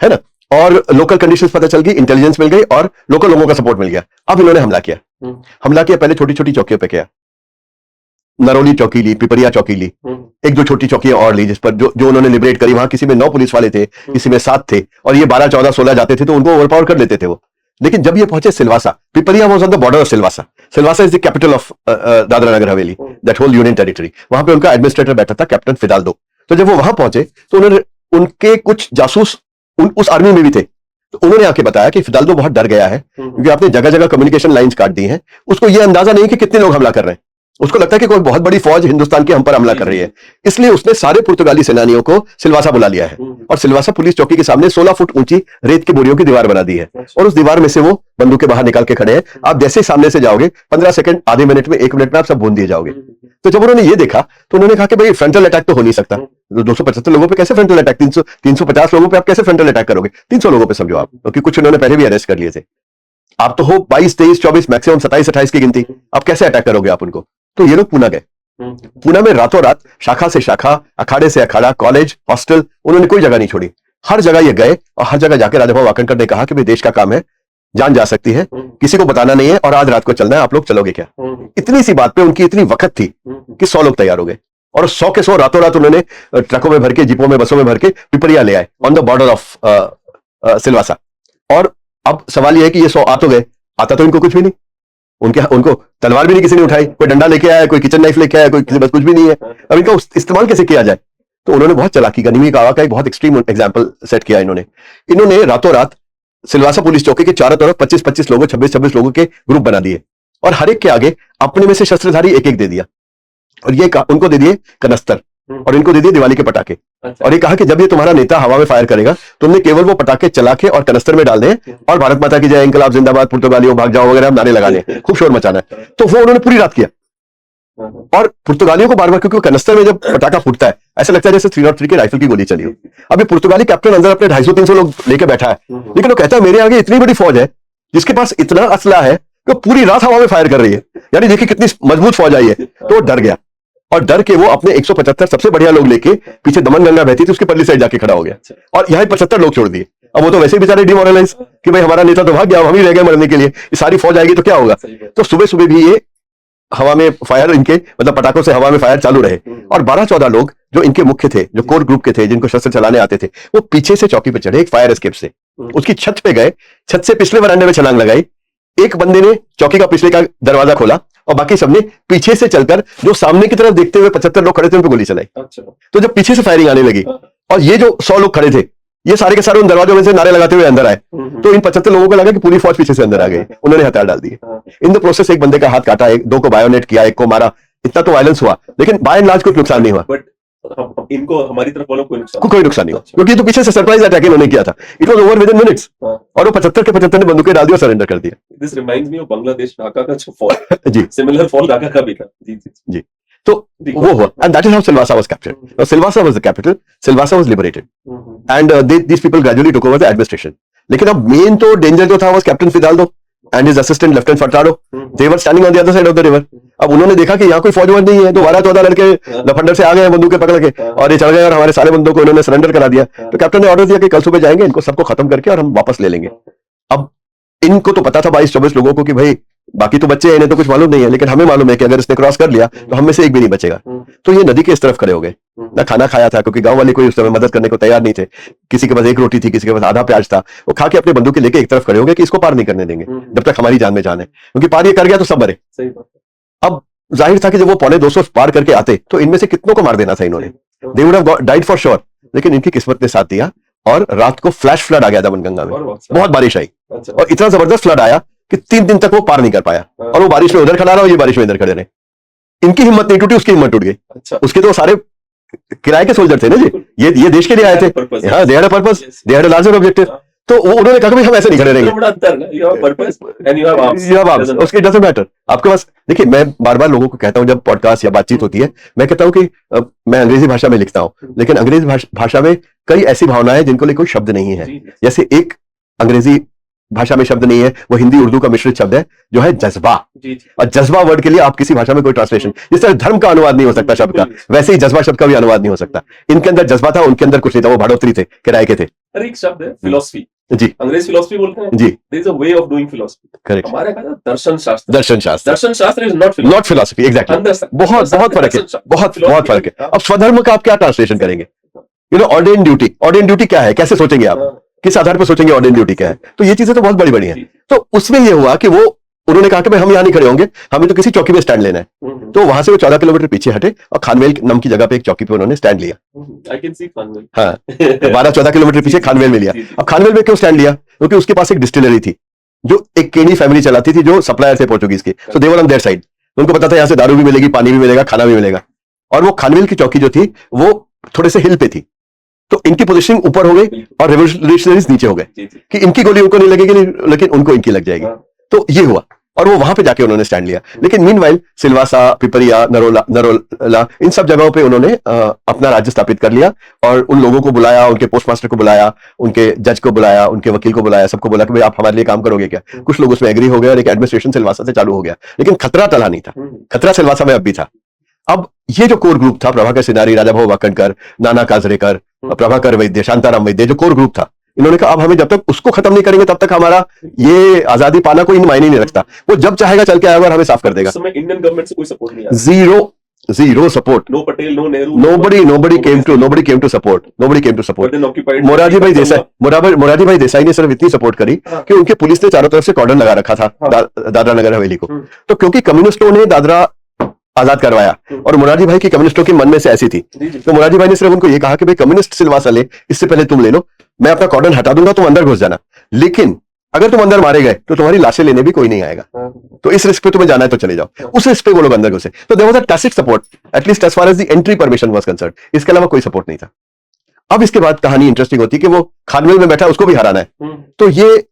है ना, और लोकल कंडीशंस पता चल गई, इंटेलिजेंस मिल गई और लोकल लोगों का सपोर्ट मिल गया। अब इन्होंने हमला किया। पहले छोटी छोटी चौकियों पे किया, नरौली चौकी ली, पिपरिया चौकी ली, एक दो छोटी चौकियां और ली जिस पर जो उन्होंने लिबरेट करी। वहां किसी में 9 पुलिस वाले थे, किसी में 7 थे, और ये 12, 14, 16 जाते थे तो उनको ओवरपावर कर लेते थे वो। लेकिन जब ये पहुंचे Silvassa, Pipariya was on the border of Silvassa. Silvassa is the capital of Dadra Nagar Haveli, that whole union territory. वहां पे उनका एडमिनिस्ट्रेटर बैठा था, कैप्टन फिदाल्दो। तो जब वो वहां पहुंचे तो उन्होंने, उनके कुछ जासूस उस आर्मी में भी थे, तो उन्होंने आके बताया कि फिदाल्दो बहुत डर गया है क्योंकि आपने जगह जगह कम्युनिकेशन लाइंस काट दी हैं। उसको ये अंदाजा नहीं कि कितने लोग हमला कर रहे हैं, उसको लगता है कि कोई बहुत बड़ी फौज हिंदुस्तान की हम पर हमला कर रही है। इसलिए उसने सारे पुर्तगाली सेनानियों को सिलवासा बुला लिया है और सिलवासा पुलिस चौकी के सामने 16 फुट ऊंची रेत की बोरियों की दीवार बना दी है और उस दीवार में से वो बंदूकें बाहर निकाल के खड़े हैं। आप जैसे ही सामने से जाओगे 15 सेकंड, आधे मिनट में, 1 मिनट में आप सब भून दिए जाओगे। तो जब उन्होंने ये देखा तो उन्होंने कहा कि भाई फ्रंटल अटैक तो हो नहीं सकता, 275 लोगों पे कैसे फ्रंटल अटैक, 350 लोगों पे आप कैसे फ्रंटल अटैक करोगे? 300 लोगों पे समझो आप, क्योंकि कुछ उन्होंने पहले भी अरेस्ट कर लिए थे। आप तो हो 22, 23, 24, मैक्सिमम 27, 28 की गिनती, आप कैसे अटैक करोगे आप उनको? तो ये लोग पूना गए। पूना में रातों रात शाखा से शाखा, अखाड़े से अखाड़ा, कॉलेज, हॉस्टल, उन्होंने कोई जगह नहीं छोड़ी। हर जगह ये गए और हर जगह जाके राजा भाऊ वाकणकर ने कहा कि भाई देश का काम है, जान जा सकती है, किसी को बताना नहीं है और आज रात को चलना है, आप लोग चलोगे क्या? इतनी सी बात पे उनकी इतनी वक्त थी कि 100 लोग तैयार हो गए और 100 के 100 रातों रात उन्होंने ट्रकों में भर के, जीपों में, बसों में भर के पिपरिया ले आए on the border of Silvassa. और अब सवाल यह है कि ये 100 आ तो गए, आता तो इनको कुछ भी नहीं। उनको तलवार भी नहीं किसी ने उठाई, कोई डंडा लेके आया, कोई किचन नाइफ लेके आया, कोई किसी बस कुछ भी नहीं है। अब इनका इस्तेमाल कैसे किया जाए? तो उन्होंने बहुत चालाकी का, निमी कावा का एक बहुत एक्सट्रीम एग्जांपल सेट किया। इन्होंने रातों रात सिलवासा पुलिस चौकी के चारों तरफ 25-25 लोगों, 26-26 लोगों के ग्रुप बना दिए और हर एक के आगे अपने में से शस्त्रधारी एक एक दे दिया और ये उनको दे दिए कनस्तर और इनको दे दिए दिवाली के पटाखे। और ये कहा कि जब ये तुम्हारा नेता हवा में फायर करेगा तुमने केवल वो पटाखे चला के और कनस्तर में डाल दें और भारत माता की जय, इंकलाब जिंदाबाद, पुर्तगालियों भाग जाओ वगैरह नारे लगाने, खूब शोर मचाना है। तो वो उन्होंने पूरी रात किया और पुर्तगालियों को बार बार, क्योंकि कनस्तर में जब पटाखा फूटता है ऐसा लगता है जैसे 303 के राइफल की गोली चली हो। अब ये पुर्तगाली कैप्टन अंदर अपने 250-300 लोग लेके बैठा है, लेकिन वो कहता है मेरे आगे इतनी बड़ी फौज है जिसके पास इतना असला है कि पूरी रात हवा में फायर कर रही है, यानी देखिए कितनी मजबूत फौज आई है। तो वो डर गया और डर के वो अपने 175 सबसे बढ़िया लोग लेके, पीछे दमन गंगा बहती थी उसकी परली साइड जाके खड़ा हो गया और यहाँ 75 लोग छोड़ दिए। अब वो तो वैसे ही बेचारे डिमोरलाइज कि भाई हमारा नेता तो भाग गया, हम ही रह गए मरने के लिए, ये सारी फौज आएगी तो क्या होगा। तो सुबह सुबह भी ये हवा में फायर, इनके मतलब पटाखों से हवा में फायर चालू रहे और 12-14 लोग जो इनके मुख्य थे, जो कोर ग्रुप के थे, जिनको शस्त्र चलाने आते थे, वो पीछे से चौकी पे चढ़े एक फायर एस्केप से, उसकी छत पे गए, छत से पिछले वरांडे में छलांग लगाई। एक बंदे ने चौकी का पिछले का दरवाजा खोला और बाकी सबने पीछे से चलकर जो सामने की तरफ देखते हुए 75 लोग खड़े थे उन पर गोली चलाई। तो जब पीछे से फायरिंग आने लगी और ये जो 100 लोग खड़े थे ये सारे के सारे उन दरवाजों में से नारे लगाते हुए अंदर आए, तो इन 75 लोगों को लगा कि पूरी फौज पीछे से अंदर आ गई, उन्होंने हथियार डाल दिए। इन द प्रोसेस एक बंदे का हाथ काटा, एक दो को बायोनेट किया, एक को मारा। इतना तो वायलेंस हुआ लेकिन बाय एंड लार्ज कुछ नुकसान नहीं हुआ। इनको हमारी तरफ वालों कोई नुकसान नहीं हुआ क्योंकि तो पीछे से सरप्राइज अटैक इन्होंने किया था। It was over with in minutes और वो 75 के 75 ने बंदूकें डाल दी और सरेंडर कर दिया। This reminds me of Bangladesh Dhaka का जो फॉल जी, सिमिलर फॉल ढाका का भी था। जी तो वो हुआ and that is how Silvassa was captured. Silvassa was the capital, Silvassa was liberated and these people gradually took over the administration. लेकिन अब मेन तो डेंजर जो था was captain फिदाल्दो and his assistant lieutenant Furtado, they were standing on the other side of the river. अब उन्होंने देखा कि यहाँ कोई फौज नहीं है, तो 12-14 लड़के लफंडर से आ गए बंदूकें पकड़ के और ये चढ़ गए और हमारे सारे बंदों को इन्होंने सरेंडर करा दिया। तो कैप्टन ने ऑर्डर दिया कि कल सुबह जाएंगे, इनको सबको खत्म करके और हम वापस ले लेंगे। अब इनको तो पता था 22-24 लोगों को कि भाई बाकी तो बच्चे हैं, इन्हें तो कुछ मालूम नहीं है, लेकिन हमें मालूम है कि अगर इसने क्रॉस कर लिया तो हम में से एक भी नहीं बचेगा। तो ये नदी के इस तरफ खड़े हो गए, ना खाना खाया था क्योंकि गांव वाले कोई उस समय मदद करने को तैयार नहीं थे। किसी के पास एक रोटी थी, किसी के पास आधा प्याज था। वो खा के अपने बंदूकें लेके एक तरफ खड़े हो गए कि इसको पार नहीं करने देंगे जब तक हमारी जान में जान है, क्योंकि पार ये कर गया तो सब मरे। अब जाहिर था कि जब वो 250 पार करके आते तो इनमें से कितनों को मार देना था इन्होंने, they would have died for sure. लेकिन इनकी किस्मत ने साथ दिया और रात को फ्लैश फ्लड आ गया दमनगंगा में, बहुत बारिश आई और इतना जबरदस्त फ्लड आया कि 3 दिन तक वो पार नहीं कर पाया और वो बारिश में उधर खड़ा रहा और ये बारिश में इधर खड़े रहे। इनकी हिम्मत नहीं टूटी, उसकी हिम्मत टूट गई। उसके तो सारे किराए के सोल्जर थे ना जी, ये देश के लिए आए थे। हाँ, they had a purpose, they had a larger objective. तो उन्होंने कहा कि भाई हम ऐसे नहीं खड़े रहेंगे, बड़ा अंतर है, you have purpose and you have arms. You have arms. Doesn't उसके डजंट मैटर आपके पास। देखिए मैं बार बार लोगों को कहता हूं जब पॉडकास्ट या बातचीत होती है, मैं कहता हूं कि मैं अंग्रेजी भाषा में लिखता हूं, लेकिन अंग्रेजी भाषा में कई ऐसी भावनाएं जिनको लिए कोई शब्द नहीं है। जी, जैसे एक अंग्रेजी भाषा में शब्द नहीं है, वो हिंदी उर्दू का मिश्रित शब्द है जो है जज्बा। जी, जी. और जज्बा वर्ड के लिए आप किसी भाषा में कोई ट्रांसलेशन, जिस तरह धर्म का अनुवाद नहीं हो सकता शब्द का, वैसे ही जज्बा शब्द का भी अनुवाद नहीं हो सकता। इनके अंदर जज्बा था, उनके अंदर कुछ नहीं था, वो भाड़ोत्री थे, किराए के थे। अरे एक शब्द है फिलोसफी, जी अंग्रेज फिलोसफी बोलते हैं जी, there is a way of doing philosophy. Correct. हमारे कहा दर्शन शास्त्र, दर्शन शास्त्र, दर्शन शास्त्र is not philosophy, not philosophy, exactly. बहुत बहुत फर्क है, बहुत बहुत फर्क है। अब स्वधर्म का आप क्या ट्रांसलेशन करेंगे? You know ordained duty, ordained duty क्या है, कैसे सोचेंगे आप, किस आधार पर सोचेंगे ऑर्डेन ड्यूटी क्या है? तो ये चीजें तो बहुत बड़ी बड़ी हैं। तो उसमें ये हुआ कि वो उन्होंने कहा कि भाई हम यहाँ नहीं खड़े होंगे, हमें तो किसी चौकी पे स्टैंड लेना है। तो वहां से वो 14 किलोमीटर पीछे हटे और खानवेल नाम की जगह पे एक चौकी पे उन्होंने स्टैंड लिया। I can see Khanvel. हाँ 12-14 किलोमीटर पीछे खानवेल में लिया। अब खानवेल में क्यों स्टैंड लिया? क्योंकि उसके पास एक डिस्टिलरी थी जो एक केनी फैमिली चलाती थी, जो सप्लायर थे पोर्चुगीज के। सो दे वर ऑन देयर साइड। उनको पता था यहाँ से दारू भी मिलेगी, पानी भी मिलेगा, खाना भी मिलेगा। और वो खानवेल की चौकी जो थी वो थोड़े से हिल पे थी, तो इनकी पोजीशनिंग ऊपर हो गई और रेवोल्यूशनरीज नीचे हो गए कि इनकी गोली उनको नहीं लगेगी, लेकिन उनको इनकी लग जाएगी। तो ये हुआ और वो वहां पे जाके उन्होंने स्टैंड लिया। लेकिन मीनवाइल सिलवासा, पिपरिया, नरोला इन सब जगहों पे उन्होंने अपना राज्य स्थापित कर लिया और उन लोगों को बुलाया, उनके पोस्टमास्टर को बुलाया, उनके जज को बुलाया, उनके वकील को बुलाया, सबको बोला कि भाई आप हमारे लिए काम करोगे क्या? कुछ लोग उसमें एग्री हो गए और एक एडमिनिस्ट्रेशन सिलवासा से चालू हो गया। लेकिन खतरा टला नहीं था, खतरा सिलवासा में अब भी था। अब ये जो कोर ग्रुप था, प्रभाकर सिनारी, राजाभाऊ वाकणकर, नाना काजरेकर, प्रभाकर वैद्य, शांताराम वैद्य, जो कोर ग्रुप था, इन्होंने कहा अब हमें जब तक उसको खत्म नहीं करेंगे तब तक हमारा ये आजादी पाना कोई मायने नहीं रखता। वो जब चाहेगा चल के आएगा और हमें साफ कर देगा। उस समय इंडियन गवर्नमेंट से कोई सपोर्ट नहीं आया, zero support. No Patel, no Nehru, nobody came to support। Morarji Bhai Desai ने सिर्फ इतनी सपोर्ट करी कि उनके पुलिस ने चारों तरफ से कॉर्डन लगा रखा था दादरा नगर हवेली को। तो क्योंकि कम्युनिस्टों ने दादरा आजाद करवाया और मोरारजी भाई की कम्युनिस्टों के मन में से ऐसी थी, तो मोरारजी भाई ने सिर्फ उनको ये कहा कि भाई कम्युनिस्ट सिलवासा ले, इससे पहले तुम ले लो, मैं अपना कॉर्डन हटा दूंगा, तुम अंदर घुस जाना, लेकिन अगर तुम अंदर मारे गए तो तुम्हारी लाशें लेने भी कोई नहीं आएगा, तो इस रिस्क पे तुम्हें जाना है तो चले जाओ। उस रिस्क पे वो लोग अंदर घुसे। तो there was a tacit support, at least as far as the entry permission was concerned. इसके अलावा कोई सपोर्ट नहीं था। अब इसके बाद कहानी इंटरेस्टिंग होती कि वो खानवेल में बैठा, उसको भी हराना है। तो ये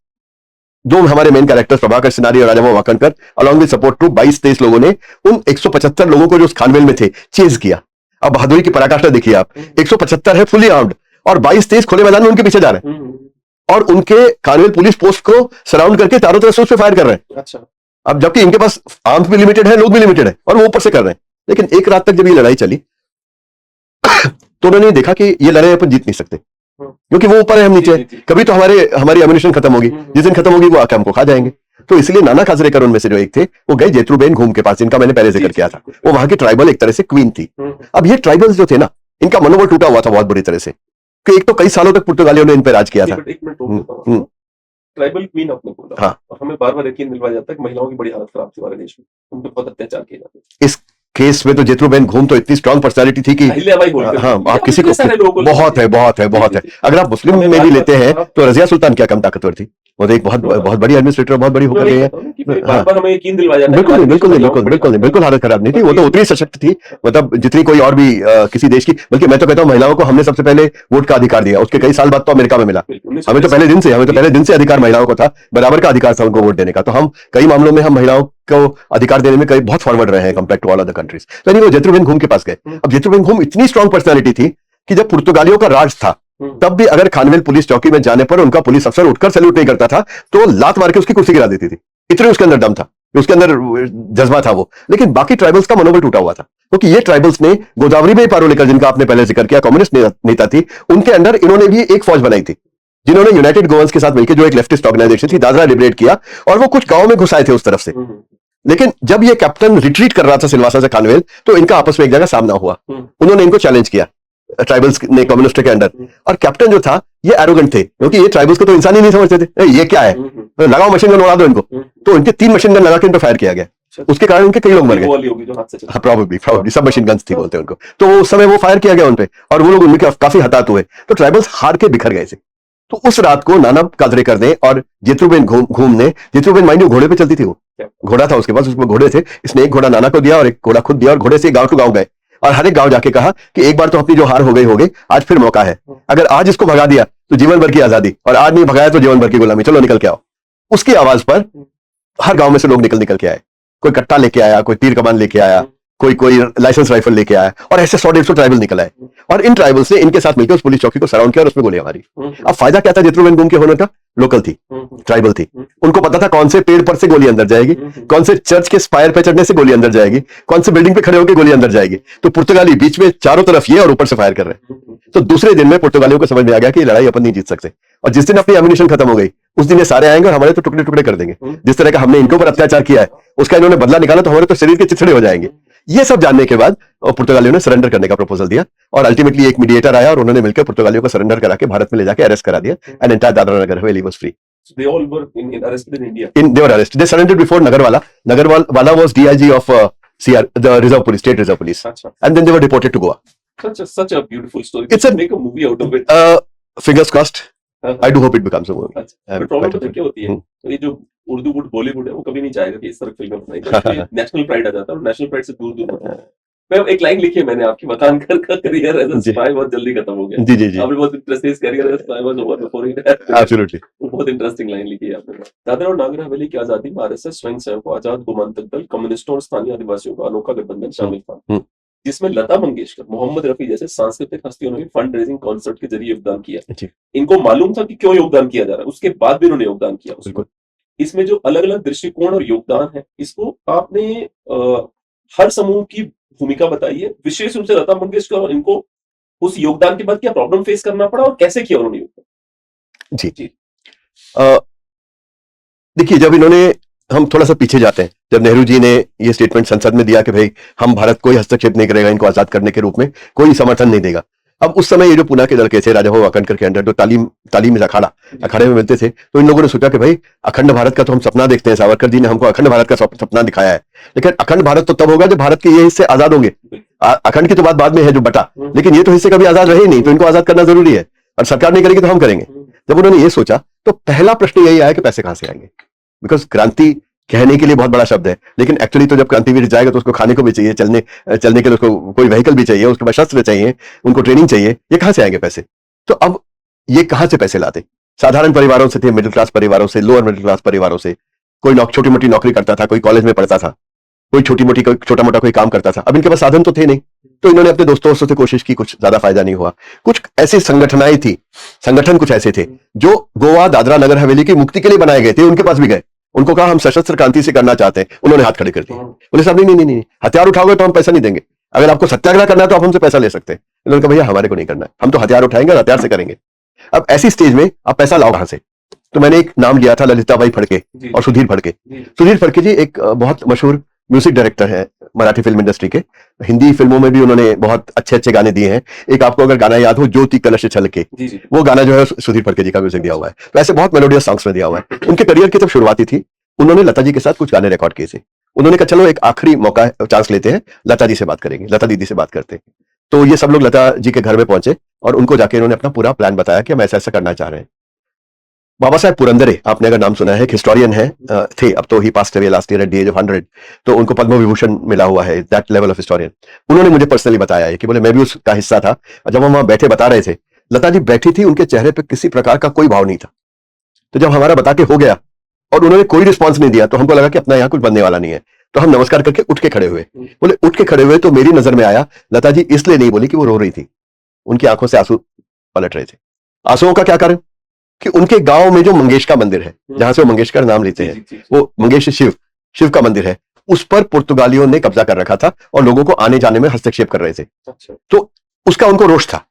दो हमारे मेन कैरेक्टर्स प्रभाकर सिनारी और Rajabhau Wakankar along with support troop 22-23 लोगों ने उन 175 लोगों को जो उस खानवेल में थे चेज किया। अब बहादुरी की पराकाष्ठा देखिए आप, 175 है फुली आर्म्ड और 22-23 खुले मैदान में उनके पीछे जा रहे हैं और उनके खानवेल पुलिस पोस्ट को सराउंड करके चारों तरफ से उस पर फायर कर रहे हैं। अच्छा। अब जबकि इनके पास आर्म्स भी लिमिटेड है, लोग भी लिमिटेड है और वो ऊपर से कर रहे हैं। लेकिन एक रात तक जब ये लड़ाई चली तो उन्होंने देखा कि ये लड़ाई अपन जीत नहीं सकते, क्योंकि वो ऊपर है, हम नीचे। कभी तो हमारी एमिनेशन खत्म होगी, जिस दिन खत्म होगी वो आके हमको खा जाएंगे। तो इसलिए नाना काजरेकर उनमें से जो एक थे वो गए जेतरूबेन घूम के पास, जिनका मैंने पहले जिक्र किया था। वो वहां की ट्राइबल एक तरह से क्वीन थी। अब ये ट्राइबल्स जो थे ना, इनका मनोबल टूटा हुआ था बहुत बुरी तरह से, कि एक तो कई सालों तक पुर्तगालियों ने इन पर राज किया था। ट्राइबल क्वीन आपने बोला, हाँ। और हमें बार बार यकीन दिलवाया जाता है कि महिलाओं की बड़ी हालत खराब थी हमारे देश में, उन पर बहुत अत्याचार किए जाते हैं। इस केस में तो जेतरूबेन घूम तो इतनी स्ट्रांग पर्सनालिटी थी कि हाँ, आप किसी को बहुत है। अगर आप मुस्लिम में भी लेते हैं तो रजिया सुल्तान क्या कम ताकतवर थी, वो एक बहुत बड़ी एडमिनिस्ट्रेटर, बहुत बड़ी होकर गई है। हमें यकीन दिलवाया जाता है बिल्कुल हालत खराब नहीं थी, वो तो उतनी सशक्त थी, मतलब जितनी कोई और भी किसी देश की। बल्कि मैं तो कहता हूँ महिलाओं को हमने सबसे पहले वोट का अधिकार दिया, उसके कई साल बाद तो अमेरिका में मिला। हमें तो पहले दिन से अधिकार महिलाओं को था, बराबर का अधिकार था उनको वोट देने का। तो हम कई मामलों में हम महिलाओं को अधिकार देने में कई बहुत फॉरवर्ड रहे हैं compare to all other countries. तो नहीं, वो जेतरूबेन घूम के पास गए। अब जेतरूबेन घूम इतनी स्ट्रांग पर्सनालिटी थी कि जब पुर्तगालियों का राज था तब भी अगर खानवेल पुलिस चौकी में जाने पर उनका पुलिस अफसर उठकर सैल्यूट नहीं करता था तो लात मार के उसकी कुर्सी गिरा देती थी। इतने उसके अंदर दम था, उसके अंदर जज्बा था वो। लेकिन बाकी ट्राइबल्स का मनोबल टूटा हुआ था, क्योंकि ये ट्राइबल्स ने गोदावरी में पारोलेकर, जिनका आपने पहले जिक्र किया, कम्युनिस्ट नेता थी, उनके अंडर इन्होंने भी एक फौज बनाई थी, जिन्होंने यूनाइटेड गोवंस के साथ मिलकर, जो एक लेफ्टिस्ट ऑर्गेनाइजेशन थी, दादरा लिबरेट किया और वो कुछ गांव में घुसाए थे उस तरफ से। लेकिन जब ये कैप्टन रिट्रीट कर रहा था सिलवासा से खानवेल, तो इनका आपस में एक जगह सामना हुआ। उन्होंने इनको चैलेंज किया, ट्राइबल्स ने कम्युनिस्ट के अंडर। और कैप्टन जो था ये एरोगेंट थे, क्योंकि ये ट्राइबल्स को तो इंसान ही नहीं समझते थे। ये क्या है, लगाओ मशीन गन, उड़ा दो इनको। तो इनके 3 मशीन गन लगा के इन पर फायर किया गया, उसके कारण उनके कई लोग मर गए। प्रोबेबली सब मशीन गन्स थी बोलते हैं उनको। तो उस समय वो फायर किया गया उनपे और वो लोग उनके काफी हताहत हुए। तो ट्राइबल्स हार के बिखर गए थे। तो उस रात को नाना काजरेकर ने और जेतरूबेन घूम ने, जेतरूबेन माइंड घोड़े पे चलती थी, वो घोड़ा था उसके पास, उसमें घोड़े थे। इसने एक घोड़ा नाना को दिया और एक घोड़ा खुद दिया और घोड़े से गांव टू गांव गए और हर एक गांव जाके कहा कि एक बार तो अपनी जो हार हो गई, आज फिर मौका है। अगर आज इसको भगा दिया तो जीवन भर की आजादी, और आज नहीं भगाया तो जीवन भर की गुलामी, चलो निकल के आओ। उसकी आवाज पर हर गांव में से लोग निकल निकल के आए। कोई कट्टा लेके आया, कोई तीर कमान लेके आया, कोई लाइसेंस राइफल लेके आया, और ऐसे 100-150 ट्राइबल निकल आए। और इन ट्राइबल्स ने इनके साथ मिलकर उस पुलिस चौकी को सराउंड किया और उसमें गोलियां मारी। अब फायदा क्या था जितने घूम के होने का? लोकल थी, ट्राइबल थी, उनको पता था कौन से पेड़ पर से गोली अंदर जाएगी, कौन से चर्च के स्पायर पे चढ़ने से गोली अंदर जाएगी, कौन से बिल्डिंग पे खड़े होकर गोली अंदर जाएगी। तो पुर्तगाली बीच में चारों तरफ ये और ऊपर से फायर कर रहे हैं। तो दूसरे दिन में पुर्तगालियों को समझ में आ गया कि ये लड़ाई अपन नहीं जीत सकते, और जिस दिन अपनी एमिनिशन खत्म हो गई उस दिन ये सारे आएंगे और हमारे तो टुकड़े टुकड़े कर देंगे। जिस तरह का हमने इनके ऊपर अत्याचार किया है उसका इन्होंने बदला निकाला तो हमारे तो शरीर के चिथड़े हो जाएंगे। ये सब जानने के बाद पुर्तगालियों ने सरेंडर करने का प्रपोजल दिया, और अल्टीमेटली एक मीडिएटर आया और उन्होंने मिलकर पुर्तगालियों को सरेंडर करा के भारत में ले जाके अरेस्ट करा दिया, and entire Dadra Nagar Haveli was free. So they all were arrested in India. They were arrested. They surrendered before Nagarwala. Nagarwala was DIG of CR, the Reserve Police, State Reserve Police, Achha. and then they were deported to Goa. Such a beautiful story. It's a- make a movie out of it. Fingers crossed. I do hope it becomes a movie. अच्छा, but problem पता है क्या होती है? तो ये जो उर्दू वुड बॉलीवुड है वो कभी नहीं चाहेगा कि इस तरह फिल्में बनाई। नेशनल प्राइड आ जाता है और नेशनल प्राइड से दूर दूर होता है। मैं एक लाइन लिखी है मैंने, आपकी मकान घर का करियर एज अ जी। स्पाई बहुत जल्दी खत्म हो गया। जी जी जी, आपने बहुत interesting career as spy was over before it. absolutely. बहुत इंटरेस्टिंग लाइन लिखी है आपने। दादरा और नगर हवेली की आजादी में आरएसएस स्वयंसेवकों, आजाद गोमांतक दल, कम्युनिस्टों और स्थानीय आदिवासियों का अनोखा गठबंधन शामिल था, जिसमें लता मंगेशकर, मोहम्मद रफी जैसे सांस्कृतिक हस्तियों ने भी फंड रेजिंग कॉन्सर्ट के जरिए योगदान किया। जी। इनको मालूम था कि क्यों योगदान किया जा रहा है, उसके बाद भी उन्होंने योगदान किया उसमें। बिल्कुल। इसमें जो अलग अलग दृष्टिकोण और योगदान है, इसको आपने हर समूह की भूमिका बताई है, विशेष रूप से लता मंगेशकर, और इनको उस योगदान के बाद क्या प्रॉब्लम फेस करना पड़ा और कैसे किया उन्होंने योगदान? जी जी। देखिए, जब इन्होंने, हम थोड़ा सा पीछे जाते हैं, जब नेहरू जी ने ये स्टेटमेंट संसद में दिया कि भाई हम भारत कोई हस्तक्षेप नहीं करेगा, इनको आजाद करने के रूप में कोई समर्थन नहीं देगा। अब उस समय ये जो पूना के लड़के थे राजा हो अकंडकर के अंडर, जो तालीम अखाड़े में मिलते थे, तो इन लोगों ने सोचा कि भाई अखंड भारत का तो हम सपना देखते हैं, सावरकर जी ने हमको अखंड भारत का सपना दिखाया है, लेकिन अखंड भारत तो तब होगा जब भारत के ये हिस्से आजाद होंगे। अखंड की तो बात बाद में है जो बटा, लेकिन ये तो हिस्से कभी आजाद रहे ही नहीं, तो इनको आजाद करना जरूरी है, और सरकार नहीं करेगी तो हम करेंगे। जब उन्होंने ये सोचा तो पहला प्रश्न यही आया कि पैसे कहां से आएंगे, बिकॉज क्रांति कहने के लिए बहुत बड़ा शब्द है, लेकिन एक्चुअली तो जब क्रांतिवीर जाएगा तो उसको खाने को भी चाहिए, चलने के लिए उसको कोई व्हीकल भी चाहिए, उसके बाद शस्त्र चाहिए, उनको ट्रेनिंग चाहिए, ये कहां से आएंगे पैसे? तो अब ये कहां से पैसे लाते? साधारण परिवारों से थे, मिडिल क्लास परिवारों से, लोअर मिडिल क्लास परिवारों से, कोई छोटी मोटी नौकरी करता था, कोई कॉलेज में पढ़ता था, कोई छोटा मोटा कोई काम करता था। अब इनके पास साधन तो थे नहीं, तो इन्होंने अपने दोस्तों से कोशिश की, कुछ ज्यादा फायदा नहीं हुआ। कुछ ऐसी संगठन कुछ ऐसे थे जो गोवा, दादरा नगर हवेली की मुक्ति के लिए बनाए गए थे, उनके पास भी गए, उनको कहा हम सशस्त्र क्रांति से करना चाहते हैं, उन्होंने हाथ खड़े कर दिए, बोले साहब नहीं, हथियार उठाओगे तो हम पैसा नहीं देंगे, अगर आपको सत्याग्रह करना है तो आप हमसे पैसा ले सकते हैं। इन्होंने कहा भैया हमारे को नहीं करना है, हम तो हथियार उठाएंगे और हथियार से करेंगे। अब ऐसी स्टेज में आप पैसा लाओ कहां से? तो मैंने एक नाम लिया था, ललिताबाई फड़के और सुधीर फड़के। सुधीर फड़के जी एक बहुत मशहूर म्यूजिक डायरेक्टर है मराठी फिल्म इंडस्ट्री के, हिंदी फिल्मों में भी उन्होंने बहुत अच्छे गाने दिए हैं। एक आपको अगर गाना याद हो, ज्योति कलश छलके, वो गाना जो है सुधीर फड़के जी का म्यूजिक दिया हुआ है। तो ऐसे बहुत मेलोडियस सॉन्ग्स में दिया हुआ है। उनके करियर की जब शुरुआती थी, उन्होंने लता जी के साथ कुछ गाने रिकॉर्ड किए थे। उन्होंने कहा चलो एक आखिरी मौका, चांस लेते हैं, लता जी से बात करेंगे, लता दीदी से बात करते हैं। तो ये सब लोग लता जी के घर में पहुंचे और उनको जाके इन्होंने अपना पूरा प्लान बताया कि हम ऐसा ऐसा करना चाह रहे हैं। बाबा साहेब पुरंदरे, आपने अगर नाम सुना है, हिस्टोरियन है, थे, अब तो he passed away last year at the age of 100, तो उनको पद्म विभूषण मिला हुआ है, दैट लेवल ऑफ हिस्टोरियन। उन्होंने मुझे पर्सनली बताया है कि बोले मैं भी उसका हिस्सा था। जब हम वहां बैठे बता रहे थे, लता जी बैठी थी, उनके चेहरे पे किसी प्रकार का कोई भाव नहीं था। तो जब हमारा बता के हो गया और उन्होंने कोई रिस्पॉन्स नहीं दिया, तो हमको लगा कि अपना यहाँ कुछ बनने वाला नहीं है। तो हम नमस्कार करके उठ के खड़े हुए। बोले उठ के खड़े हुए तो मेरी नजर में आया, लता जी इसलिए नहीं बोली कि वो रो रही थी, उनकी आंखों से आंसू पलट रहे थे। आंसुओं का क्या कारण? कि उनके गांव में जो मंगेश का मंदिर है, जहां से वो मंगेशकर नाम लेते हैं, वो मंगेश शिव का मंदिर है, उस पर पुर्तगालियों ने कब्जा कर रखा था और लोगों को आने जाने में हस्तक्षेप कर रहे थे। तो उसका उनको रोष था।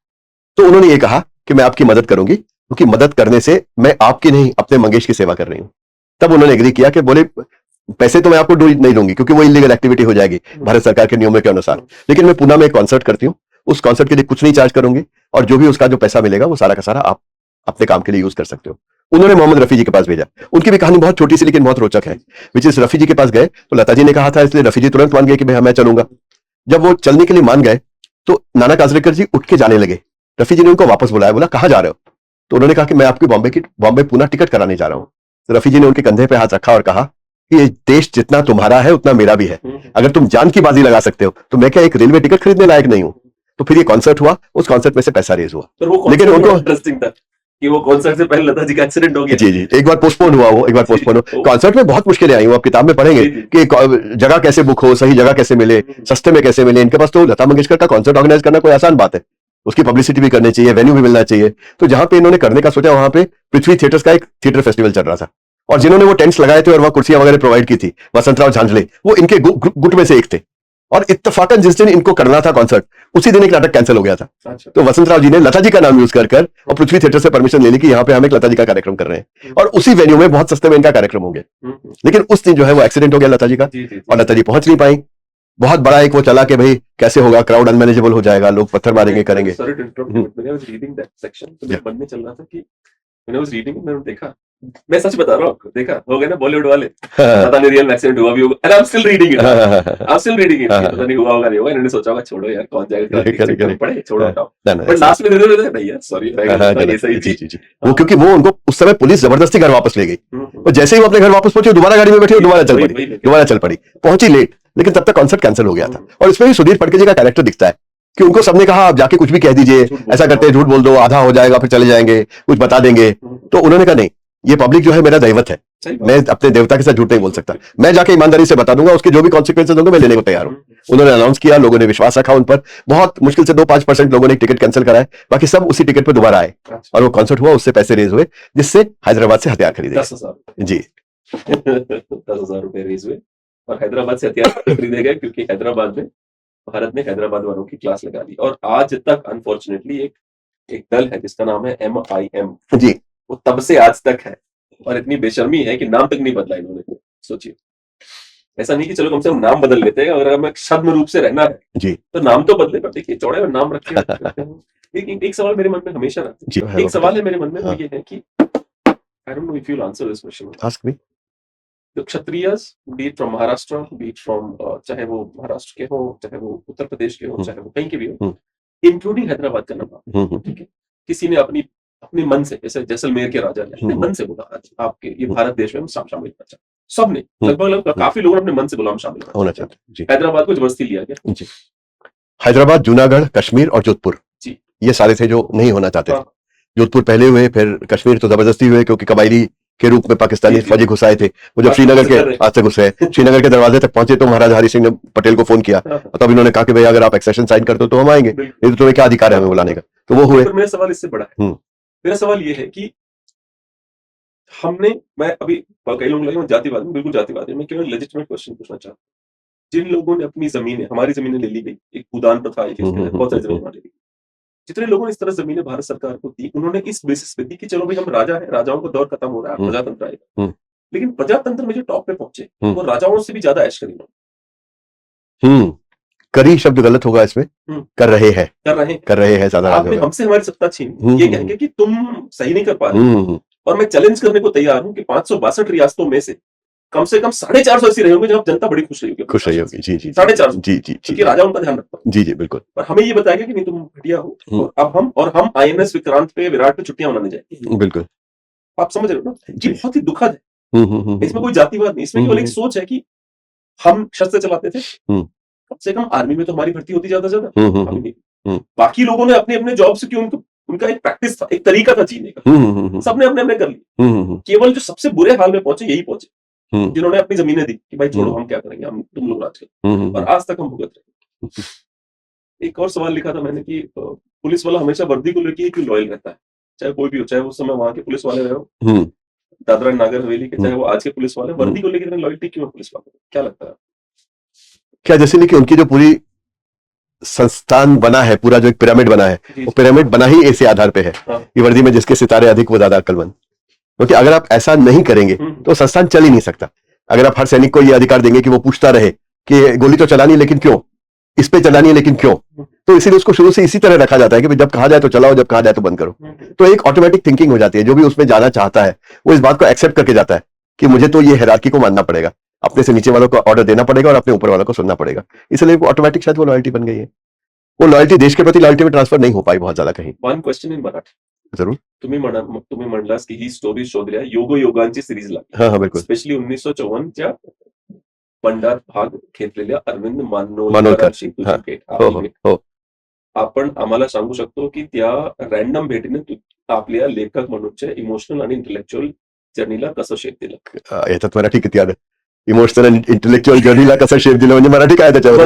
तो उन्होंने ये कहा कि मैं आपकी मदद करूंगी, क्योंकि मदद करने से मैं आपकी नहीं अपने मंगेश की सेवा कर रही हूं। तब उन्होंने एग्री किया कि बोले पैसे तो मैं आपको नहीं दूंगी, क्योंकि वो इलीगल एक्टिविटी हो जाएगी भारत सरकार के नियमों के अनुसार, लेकिन मैं पुणे में एक कॉन्सर्ट करती हूँ, उस कॉन्सर्ट के लिए कुछ नहीं चार्ज करूंगी, और जो भी उसका जो पैसा मिलेगा वो सारा का सारा आप अपने काम के लिए यूज कर सकते हो। उन्होंने मोहम्मद रफी जी के पास भेजा। उनकी भी कहानी बहुत छोटी सी लेकिन बहुत रोचक है। विच इज रफी जी के पास गए तो लता जी ने कहा था, इसलिए रफी जी तुरंत मान गए कि भाई मैं चलूंगा। जब वो चलने के लिए मान गए तो नाना काजरेकर जी उठ के जाने लगे। रफी जी ने उनको वापस बुलाया, बोला कहां जा रहे हो? तो उन्होंने कहा कि मैं आपकी बॉम्बे पुणे टिकट कराने जा रहा हूं। तो रफी जी ने उनके कंधे पे हाथ रखा और कहा कि ये देश जितना तुम्हारा है उतना मेरा भी है, अगर तुम जान की बाजी लगा सकते हो तो मैं क्या एक रेलवे टिकट खरीदने लायक नहीं हूं? तो फिर ये कॉन्सर्ट हुआ, उस कॉन्सर्ट में से पैसा रेज हुआ। पर वो लेकिन उनको इंटरेस्टिंग था कि वो कॉन्सर्ट से पहले लता जी का एक्सीडेंट हो गया। जी जी, एक बार पोस्टपोन हुआ वो, एक बार पोस्टपोन हुआ। कॉन्सर्ट में बहुत मुश्किलें आई, वो आप किताब में पढ़ेंगे जी, जी। कि जगह कैसे बुक हो, सही जगह कैसे मिले, सस्ते में कैसे मिले। इनके पास तो लता मंगेशकर का कॉन्सर्ट ऑर्गेनाइज करना कोई आसान बात है, उसकी पब्लिसिटी भी करनी चाहिए, वेन्यू भी मिलना चाहिए। तो जहां पे इन्होंने करने का सोचा, वहां पे पृथ्वी थिएटर्स का एक थिएटर फेस्टिवल चल रहा था, और जिन्होंने वो टेंट्स लगाए थे और वहां कुर्सियां वगैरह प्रोवाइड की थी, वसंतराव झांझले, वो इनके गुट में से एक थे। और इत्तेफाकन जिस दिन इनको करना था कॉन्सर्ट, उसी दिन एक नाटक कैंसिल हो गया था। अच्छा। तो वसंतराव जी ने लता जी का नाम यूज कर और पृथ्वी थिएटर से परमिशन ले ली कि यहाँ पे हम एक लता जी का कार्यक्रम कर रहे हैं, और उसी वेन्यू में बहुत सस्ते में इनका कार्यक्रम हो गया। लेकिन उस दिन जो है वो एक्सीडेंट हो गया लता जी का, जी, जी, जी। और लता जी पहुंच नहीं पाई। बहुत बड़ा एक वो चला कि भाई कैसे होगा, क्राउड अनमैनेजेबल हो जाएगा, लोग पत्थर मारेंगे, करेंगे। Sorry to interrupt you, but when I was reading that section, तो मेरे मन में चल रहा था कि when I was reading it, मैंने देखा, मैं सच बता रहा हूँ आपको, देखा हो गए ना बॉलीवुड वाले, पता नहीं रियल एक्सीडेंट हुआ भी होगा, and I'm still reading it, I'm still reading it, पता नहीं हुआ होगा नहीं होगा, इन्होंने सोचा होगा छोड़ो यार, कौन जाएगा, एक्सीडेंट पड़े, छोड़ो हटाओ। बट लास्ट में नहीं यार, सॉरी, ये सही थी। जी, वो क्योंकि वो उनको उस समय पुलिस जबरदस्ती घर वापस ले गई, और जैसे ही वो अपने घर वापस पहुंचे, दोबारा गाड़ी में बैठी और दोबारा चल पड़ी, पहुंची लेट, लेकिन तब तक कॉन्सर्ट कैंसिल हो गया था। और इसमें भी सुधीर फड़के जी का कैरेक्टर दिखता है कि उनको सबने कहा आप जाके कुछ भी कह दीजिए, ऐसा करते हैं, झूठ बोल दो, आधा हो जाएगा, फिर चले जाएंगे, कुछ बता देंगे। तो उन्होंने कहा नहीं, ये पब्लिक जो है मेरा दैवत है, मैं अपने देवता के साथ झूठ नहीं बोल सकता, मैं जाके ईमानदारी से बता दूंगा, उसके जो भी कॉन्सिक्वेंसेज होंगे मैं लेने को तैयार हूं। उन्होंने अनाउंस किया, लोगों ने विश्वास रखा उन पर, बहुत मुश्किल से 2-5% लोगों ने टिकट कैंसिल कराए, बाकी सब उसी टिकट पर दोबारा आए, और वो कॉन्सर्ट हुआ, उससे पैसे रेज हुए, जिससे हैदराबाद से हथियार खरीदे। 10,000 जी 10,000 रुपए रेज हुए और हैदराबाद से हथियार खरीदे गए, क्योंकि हैदराबाद में, भारत ने हैदराबाद वालों की क्लास लगा दी। और आज तक अनफॉर्चुनेटली एक दल है जिसका नाम है MIM जी, वो तब से आज तक है, और इतनी बेशर्मी है कि नाम तक नहीं बदला इन्होंने। सोचिए, ऐसा नहीं कि चलो कम से कम नाम बदल लेते हैं, अगर हमें छद्म रूप से रहना है जी तो नाम तो बदले, पर देखिए चौड़े में नाम रखे एक सवाल मेरे मन में हमेशा रहता जी, है, एक सवाल है मेरे मन में, वो हाँ। ये है कि आई don't know if you will answer this question. Ask me. The Kshatriyas, be it from Maharashtra, be it from चाहे वो महाराष्ट्र के हो, चाहे वो उत्तर प्रदेश के हो, चाहे वो कहीं के भी हो, इंक्लूडिंग हैदराबाद का नाम, ठीक है, किसी ने अपने मन से, जैसे जैसलमेर के राजा ने अपने मन से बोला आज आपके ये भारत देश में हम शामिल होना चाहते, सबने लगभग काफी लोगों ने अपने मन से बोला हम शामिल होना चाहते हैं। जी, हैदराबाद को जबरदस्ती लिया गया। जी, हैदराबाद, जूनागढ़, कश्मीर और जोधपुर, जी, ये सारे थे जो नहीं होना चाहते थे। हाँ। जोधपुर पहले हुए, फिर कश्मीर तो जबरदस्ती हुए, क्योंकि कबायली के रूप में पाकिस्तानी फौजी घुस आए थे। वो जब श्रीनगर के आज से घुसे, श्रीनगर के दरवाजे तक पहुंचे तो महाराजा हरि सिंह ने पटेल को फोन किया, तब इन्होंने कहा कि भाई अगर आप एक्सेशन साइन करते हो तो हम आएंगे, नहीं तो तुम्हें क्या अधिकार है हमें बुलाने का। तो वो हुए। मेरा सवाल इससे बड़ा है, मेरा सवाल ये है कि मैं अभी कई लोग लगे जातिवादी, बिल्कुल जातिवादी, मैं केवल लेजिटिमेट क्वेश्चन पूछना चाहता हूँ। जिन लोगों ने अपनी जमीनें, हमारी जमीनें ले ली गई, एक उदान प्रथा आई, बहुत सारी जमीन ले ली, जितने लोगों ने इस तरह जमीनें भारत सरकार को दी, उन्होंने इस बेसिस पे दी कि चलो भाई हम राजा है, राजाओं का दौर खत्म हो रहा है, प्रजातंत्र आएगा। लेकिन प्रजातंत्र में जो टॉप पे पहुंचे वो राजाओं से भी ज्यादा ऐश करी उन्होंने। करी शब्द गलत होगा इसमें, कर रहे हैं ज्यादा। आपने हमसे हमारी सत्ता छीनी, ये कह के कि तुम सही नहीं कर पा रहे, और मैं चैलेंज करने को तैयार हूं कि 562 रियासतों में से कम 450 ऐसी रही होंगी जहां जनता बड़ी खुश रही होगी। जी जी, 450, जी जी, क्योंकि राजा उनका ध्यान रखता है। जी जी, बिल्कुल। पर हमें ये बताया गया कि नहीं तुम घटिया हो, और हम INS विक्रांत पे, विराट पे छुट्टियां मनाने जाएंगे। बिल्कुल, आप समझ रहे हो ना, ये बहुत ही दुखद है। इसमें कोई जातिवाद नहीं, इसमें केवल एक सोच है कि हम शस्त्र चलाते थे, कम से कम आर्मी में तो हमारी भर्ती होती ज्यादा। बाकी लोगों ने अपने अपने जॉब से, क्यों उनका एक प्रैक्टिस था, एक तरीका था जीने का, सबने अपने अपने कर लिया। केवल जो सबसे बुरे हाल में पहुंचे यही पहुंचे, जिन्होंने अपनी जमीनें दी कि भाई छोड़ो हम क्या करेंगे, हम तुम लोग राज करो, और आज तक हम भुगत रहे। एक और सवाल लिखा था मैंने कि पुलिस वाला हमेशा वर्दी को लेके क्यों लॉयल रहता है, चाहे कोई भी हो, चाहे उस समय वहां के पुलिस वाले रहे हो, दादरा नगर हवेली के, चाहे वो आज के पुलिस वाले, वर्दी को लेकर लॉयल्टी क्यों है पुलिस वाले, क्या लगता है? क्या जैसे नहीं कि उनकी जो पूरी संस्थान बना है, पूरा जो एक पिरामिड बना है, वो पिरामिड बना ही ऐसे आधार पे है कि वर्दी में जिसके सितारे अधिक वो ज्यादा अक्लमंद। क्योंकि अगर आप ऐसा नहीं करेंगे तो संस्थान चल ही नहीं सकता। अगर आप हर सैनिक को ये अधिकार देंगे कि वो पूछता रहे कि गोली तो चलानी है लेकिन क्यों, इस पे चलानी है लेकिन क्यों, तो इसीलिए उसको शुरू से इसी तरह रखा जाता है कि जब कहा जाए तो चलाओ, जब कहा जाए तो बंद करो। तो एक ऑटोमेटिक थिंकिंग हो जाती है, जो भी उसमें जाना चाहता है वो इस बात को एक्सेप्ट करके जाता है कि मुझे तो ये हायरार्की को मानना पड़ेगा, अपने से नीचे वालों को ऑर्डर देना पड़ेगा और अपने ऊपर वालों को सुनना पड़ेगा। इसलिए वो ऑटोमेटिक शायद वो लॉयल्टी बन गई है। वो लॉयल्टी देश के प्रति लॉयल्टी में ट्रांसफर नहीं हो पाई बहुत ज्यादा कहीं। वन क्वेश्चन इन मराठी जरूर। तुम्ही मंडलास की ही स्टोरी शोधल्या, योगायोगांची सिरीज लागली। हाँ हाँ बिल्कुल, स्पेशली 1954च्या पंडात भाग घेतलेल्या अरविंद मानोलकर, हो, हो, हो. आपण आम्हाला सांगू शकतो की त्या रॅन्डम भेटीने आपल्या लेखक म्हणूनच्या इमोशनल आणि इंटेलेक्च्युअल जर्नीला कसं शेप दिलं? याच्यात मराठी किती आलं? इमोशनल आणि इंटेलेक्च्युअल जर्नीला कसं शेप दिलं म्हणजे मराठी काय त्याच्यामध्ये?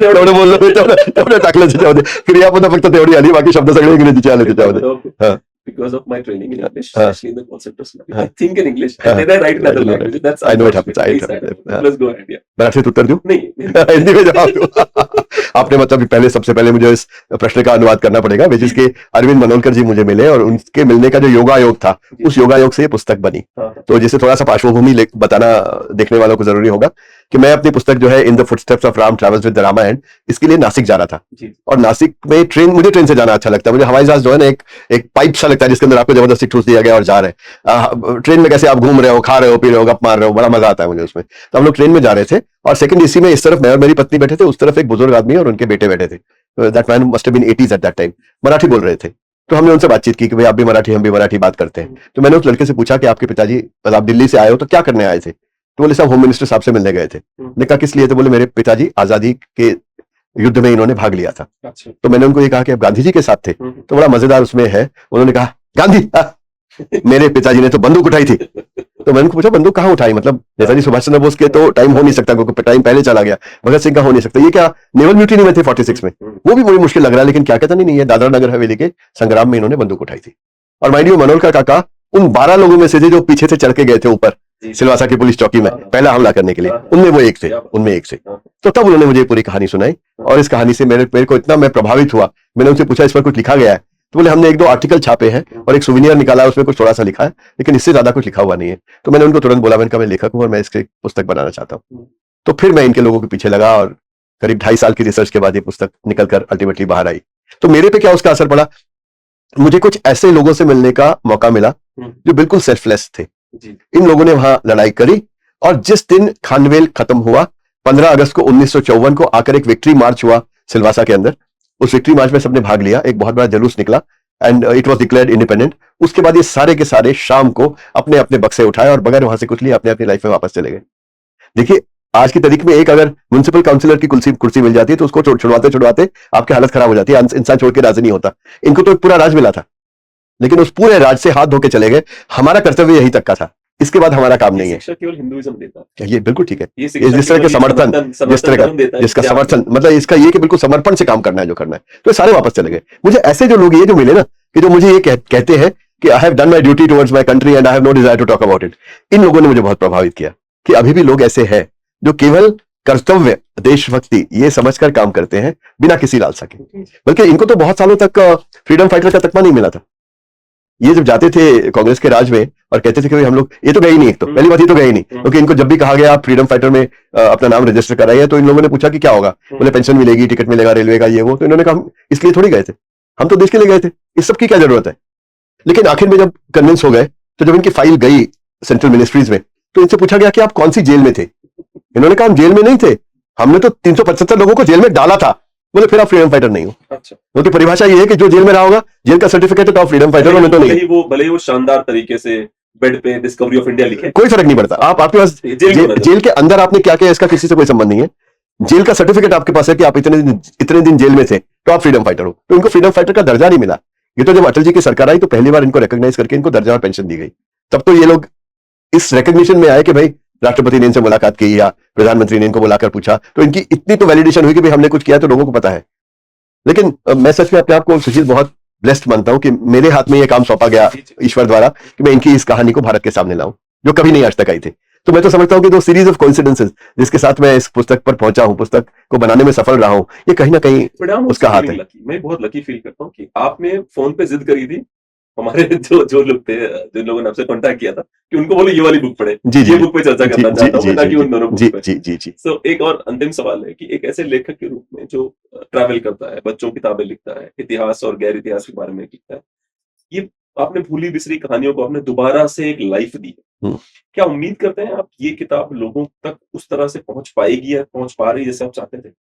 तेवढं बोललो मी, तेवढं टाकलं त्याच्यामध्ये. क्रियापद फक्त तेवढी आली, बाकी शब्द सगळे इंग्रजीचे आले त्याच्यामध्ये. हा. Because of my training in English, Huh. especially in the call center stuff. I think in English and then I write in other languages. That's I know it happens. unfortunate. Please, let's go ahead. Yeah. मराठीत उत्तर दूं? नहीं हिंदी में जवाब दूं? आपने मतलब पहले सबसे पहले मुझे इस प्रश्न का अनुवाद करना पड़ेगा, विच इज के अरविंद मनोलकर जी मुझे मिले और उनके मिलने का जो योगायोग था, उस योगायोग से ये पुस्तक बनी. तो जिसे थोड़ा सा पार्श्वभूमि बताना देखने वालों को जरूरी होगा कि मैं अपनी पुस्तक जो है in the footsteps of Ram travels with the Ramayana, इसके लिए नासिक जा रहा था. और नासिक में मुझे ट्रेन से जाना अच्छा लगता है. मुझे हवाई जहाज जो है ना एक पाइप सा लगता है जिसके अंदर आपको जबरदस्ती ठूस दिया गया और जा रहे हैं. ट्रेन में कैसे आप घूम रहे हो, खा रहे हो, पी रहे हो, गप मार रहे हो, बड़ा मजा आता है मुझे उसमें. तो हम लोग ट्रेन में जा रहे थे और सेकंड एसी में इस तरफ मैं और मेरी पत्नी बैठे थे, उस तरफ एक बुजुर्ग आदमी और उनके बेटे बैठे थे. That man must have been 80s at that time. Marathi बोल रहे थे. तो हमने उनसे बातचीत की कि भाई आप भी मराठी, हम भी मराठी बात करते हैं. तो मैंने उस लड़के से पूछा कि आपके पिताजी, आप दिल्ली से आए हो तो क्या करने आए थे? तो बोले साहब होम मिनिस्टर साहब से मिलने गए थे. मैंने कहा किस लिए? तो बोले मेरे पिताजी आजादी के युद्ध में इन्होंने भाग लिया था. तो मैंने उनको ये कहा कि आप गांधी जी के साथ थे. तो बड़ा मजेदार उसमें है, उन्होंने कहा गांधी, मेरे पिताजी ने तो बंदूक उठाई थी. तो मैंने पूछा बंदूक कहाँ उठाई? मतलब नेताजी सुभाष चंद्र बोस के तो टाइम हो नहीं सकता क्योंकि टाइम पहले चला गया. भगत सिंह का हो नहीं सकता. ये क्या नेवल म्यूटिनी में थे 46 में? वो भी बड़ी मुश्किल लग रहा है, लेकिन क्या कहता नहीं है, दादरा नगर हवेली के संग्राम में इन्होंने बंदूक उठाई थी. और माइंड यू मनोहर का काका उन 12 लोगों में से थे जो पीछे से चढ़ के गए थे ऊपर सिलवासा की पुलिस चौकी में पहला हमला करने के लिए. उनमें वो एक थे, उनमें एक थे. तो तब उन्होंने मुझे पूरी कहानी सुनाई और इस कहानी से मेरे को इतना मैं प्रभावित हुआ. मैंने उनसे पूछा इस पर कुछ लिखा गया है? तो बोले हमने 1-2 आर्टिकल छापे हैं और एक सुविनियर निकाला है, उसमें कुछ थोड़ा सा लिखा है, लेकिन इससे ज्यादा कुछ लिखा हुआ नहीं है. तो मैंने उनको तुरंत बोला, मैंने कहा मैं लेखक हूं और मैं इसकी पुस्तक बनाना चाहता हूं. तो फिर मैं इनके लोगों के पीछे लगा और करीब 2.5 साल की रिसर्च के बाद ये पुस्तक निकलकर अल्टीमेटली बाहर आई. तो मेरे पे क्या उसका असर पड़ा? मुझे कुछ ऐसे लोगों से मिलने का मौका मिला जो बिल्कुल सेल्फलेस थे. इन लोगों ने वहां लड़ाई करी और जिस दिन खानवेल खत्म हुआ 15 अगस्त को 1954 को आकर एक विक्ट्री मार्च हुआ सिलवासा के अंदर. उस विक्ट्री मार्च में सबने भाग लिया, एक बहुत बड़ा जुलूस निकला and it was declared independent. उसके बाद ये सारे के सारे शाम को अपने अपने बक्से उठाए और बगैर वहां से कुछ लिए अपने अपनी लाइफ में वापस चले गए. देखिए आज की तारीख में एक अगर म्युनिसिपल काउंसिलर की कुर्सी मिल जाती है तो उसको छुड़वाते आपकी हालत खराब हो जाती है. इंसान छोड़ के राजी नहीं होता. इनको तो एक पूरा राज मिला था, लेकिन उस पूरे राज से हाथ धो के चले गए. हमारा कर्तव्य यही तक का था, इसके बाद हमारा काम नहीं है. केवल हिंदुइज्म देता है. ये बिल्कुल ठीक है. ये जिस तरह के समर्थन, जिस तरह का जिसका समर्थन, मतलब इसका ये कि बिल्कुल समर्पण से काम करना है जो करना है. तो सारे वापस चले गए. मुझे ऐसे जो लोग ये जो मिले ना कि जो मुझे ये कहते हैं कि I have done my duty towards my country and I have no desire to talk about it, इन लोगों ने मुझे बहुत प्रभावित किया कि अभी भी लोग ऐसे हैं जो केवल कर्तव्य, देशभक्ति ये समझकर काम करते हैं बिना किसी लालसा के. बल्कि इनको तो बहुत सालों तक फ्रीडम फाइटर का तकमा नहीं मिला था. ये जब जाते थे कांग्रेस के राज में और कहते थे कि हम लोग, ये तो गए ही नहीं. एक तो पहली बात ये तो गए ही नहीं, क्योंकि इनको जब भी कहा गया आप फ्रीडम फाइटर में अपना नाम रजिस्टर कराइए तो इन लोगों ने पूछा कि क्या होगा. बोले पेंशन मिलेगी, टिकट मिलेगा रेलवे का, ये वो. तो इन्होंने कहा इसलिए थोड़ी गए थे, हम तो देश के लिए गए थे, इस सब की क्या जरूरत है. लेकिन आखिर में जब कन्विंस हो गए तो जब इनकी फाइल गई सेंट्रल मिनिस्ट्रीज में तो इनसे पूछा गया कि आप कौन सी जेल में थे. इन्होंने कहा हम जेल में नहीं थे, हमने तो 375 लोगों को जेल में डाला था. बोले फिर आप फ्रीडम फाइटर नहीं हो. अच्छा. उनकी परिभाषा ये है कि जो जेल में रहा होगा, जेल का सर्टिफिकेट है तो आप फ्रीडम फाइटर हो, मैं तो नहीं. भले ही वो शानदार तरीके से बेड पे डिस्कवरी ऑफ इंडिया लिखे, कोई फर्क नहीं पड़ता. आपके पास जेल के अंदर आपने क्या किया इसका किसी से कोई संबंध नहीं है. जेल का सर्टिफिकेट आपके पास है कि आप इतने दिन जेल में थे तो आप फ्रीडम फाइटर हो. तो इनको फ्रीडम फाइटर का दर्जा नहीं मिला. ये तो जब अटल जी की सरकार आई तो पहली बार इनको रिकॉग्नाइज करके इनको दर्जा और पेंशन दी गई. तब तो ये लोग इस रिकॉग्निशन में आए कि भाई राष्ट्रपति ने इनसे मुलाकात की या प्रधानमंत्री ने इनको बुलाकर पूछा, तो इनकी इतनी तो वैलिडेशन हुई कि भाई हमने कुछ किया तो लोगों को पता है. लेकिन मैं सच में अपने आप को सुशील बहुत ब्लेस्ड मानता हूं कि मेरे हाथ में यह काम सौंपा गया ईश्वर द्वारा कि मैं इनकी इस कहानी को भारत के सामने लाऊं जो कभी नहीं आज तक आई थी. तो मैं तो समझता हूं कि दो सीरीज ऑफ कोइंसिडेंसेस जिसके साथ मैं इस पुस्तक पर पहुंचा हूं, पुस्तक को बनाने में सफल रहा हूं, ये कहीं ना कहीं उसका हाथ है. मैं बहुत लकी फील करता हूं कि आपने फोन पे जिद करी थी. हमारे जो लोग थे, जिन लोगों ने आपसे कांटेक्ट किया था कि उनको बोलो ये वाली बुक पढ़े, ये बुक पे चर्चा करना चाहता हूं, ताकि उन दोनों बुक पे. सो एक और अंतिम सवाल है कि एक ऐसे लेखक के रूप में जो ट्रैवल करता है, बच्चों की किताबें लिखता है, इतिहास और गैर इतिहास के बारे में लिखता है, ये आपने भूली बिसरी कहानियों को आपने दोबारा से एक लाइफ दी है. क्या उम्मीद करते हैं आप ये किताब लोगों तक उस तरह से पहुंच पाएगी या पहुंच पा रही है जैसे आप चाहते थे?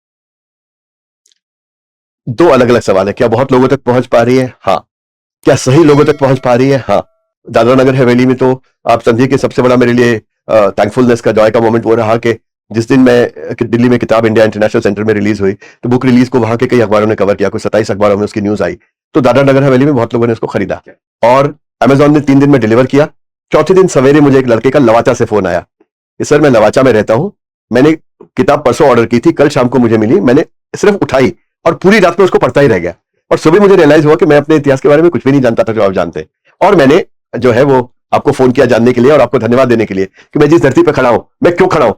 दो अलग अलग सवाल है. क्या बहुत लोगों तक पहुंच पा रही है? हाँ. क्या सही लोगों तक पहुंच पा रही है? हाँ. दादरा नगर हवेली में तो आप समझिए कि सबसे बड़ा मेरे लिए थैंकफुलनेस का, जॉय का मोमेंट वो रहा कि जिस दिन मैं दिल्ली में किताब इंडिया इंटरनेशनल सेंटर में रिलीज हुई, तो बुक रिलीज को वहां के कई अखबारों ने कवर किया, कुछ 27 अखबारों में उसकी न्यूज आई। तो दादरा नगर हवेली में बहुत लोगों ने उसको खरीदा और अमेजोन ने 3 दिन में डिलीवर किया। चौथे दिन सवेरे मुझे एक लड़के का लवाचा से फोन आया कि सर मैं लवाचा में रहता हूं, मैंने किताब परसों ऑर्डर की थी, कल शाम को मुझे मिली, मैंने सिर्फ उठाई और पूरी रात में उसको पढ़ता ही रह गया और सुबह मुझे रियलाइज हुआ कि मैं अपने इतिहास के बारे में कुछ भी नहीं जानता था जो आप जानते हैं। और मैंने जो है वो आपको फोन किया जानने के लिए और आपको धन्यवाद देने के लिए कि मैं जिस धरती पर खड़ा हूं, मैं क्यों खड़ा हूं,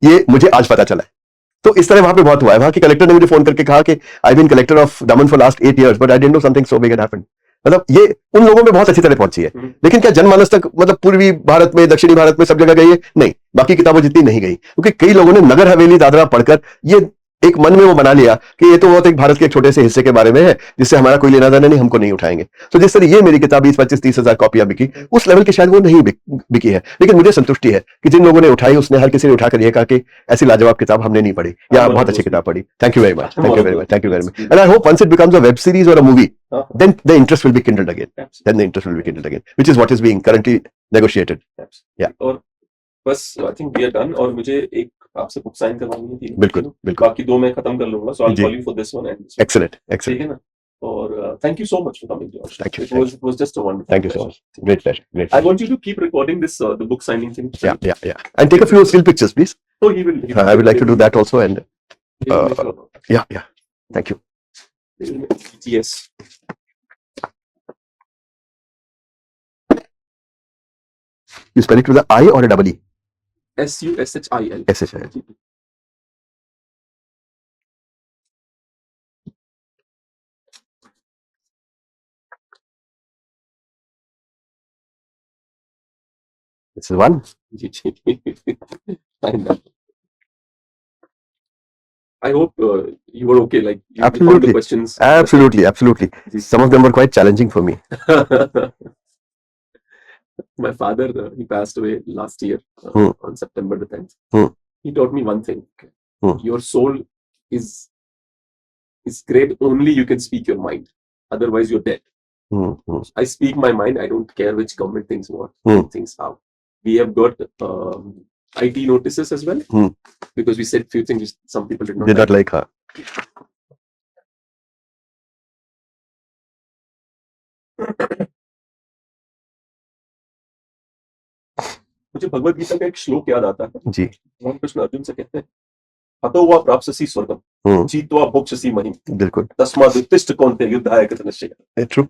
ये मुझे आज पता चला है। तो इस तरह वहां पे बहुत हुआ है। वहां के कलेक्टर ने मुझे फोन करके कहा कि I been collector of Daman for last 8 years but I didn't know something so big had happened. मतलब ये उन लोगों में बहुत अच्छी तरह पहुंची है, लेकिन क्या जनमानस तक, मतलब पूर्वी भारत में, दक्षिणी भारत में सब जगह गई है? नहीं, बाकी किताबों जितनी नहीं गई, क्योंकि कई लोगों ने नगर हवेली दादरा पढ़कर ये एक मन में वो बना लिया कि ये तो बहुत एक भारत के एक छोटे से हिस्से के बारे में है जिससे हमारा कोई लेना देना नहीं, हमको नहीं उठाएंगे। तो जिस तरह ये मेरी किताब 20-25-30 हजार कॉपियां बिकी, उस लेवल की शायद वो नहीं बिकी है, लेकिन मुझे संतुष्टि है कि जिन लोगों ने उठाई, उसने हर किसी ने उठाकर ये कहा कि ऐसी लाजवाब किताब हमने नहीं पढ़ी या बहुत अच्छी किताब पढ़ी। Thank you very much, thank you very much, thank you very much. And I hope once it becomes a web series और a movie, then the interest will be kindled again. Then the interest will be kindled again, which is what is being currently negotiated. Yeah. और बस I think we are done. और मुझे एक आपसे बुक साइन करवानी थी। बिल्कुल बिल्कुल, बाकी 2 मैं खत्म कर लूंगा, सो आई विल जी। Call you for this one and excellent ठीक excellent, है ना। और thank you so much for coming George. Thank you, It was just a wonderful thank you so much, great pleasure, great I pleasure. want you to keep recording this the book signing thing. Yeah, and take a few still pictures please. So he will I would like to do that also, and he will make sure. yeah, thank you. He will make- Yes. You spell it with a I or a double E? SUSHIL. SHIL. This is one. I hope you were okay. Like you found Absolutely. the questions. Absolutely. Some of them were quite challenging for me. My father, he passed away last year on September the 10th. He taught me one thing. Your soul is great only you can speak your mind. Otherwise, you're dead. I speak my mind. I don't care which government thinks what, thinks how. We have got IT notices as well because we said few things some people did not like her. मुझे भगवत गीता का एक श्लोक याद आता है जी। भगवान कृष्ण अर्जुन से कहते हैं, हतो वा प्राप्स्यसि स्वर्गम जीत्वा भोक्ष्यसि महिम बिल्कुल, तस्मात् उत्तिष्ठ कौन्तेय युद्धाय कृतनिश्चय। ट्रू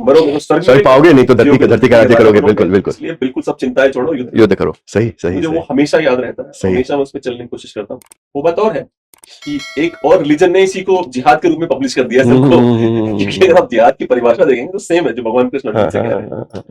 मरोगे तो स्वर्ग पाओगे, नहीं तो धरती का राज्य करोगे। बिल्कुल बिल्कुल, इसलिए बिल्कुल सब चिंताएं छोड़ो, युद्ध करो। सही सही, मुझे वो हमेशा याद रहता है, सही। हमेशा मैं उस पर चलने की कोशिश करता हूँ। वो बात और है कि एक और रिलीजन ने इसी को जिहाद के रूप में पब्लिश कर दिया सबको, क्योंकि अगर आप जिहाद की परिभाषा देखेंगे तो सेम है जो भगवान कृष्ण अर्जुन से कह रहे हैं।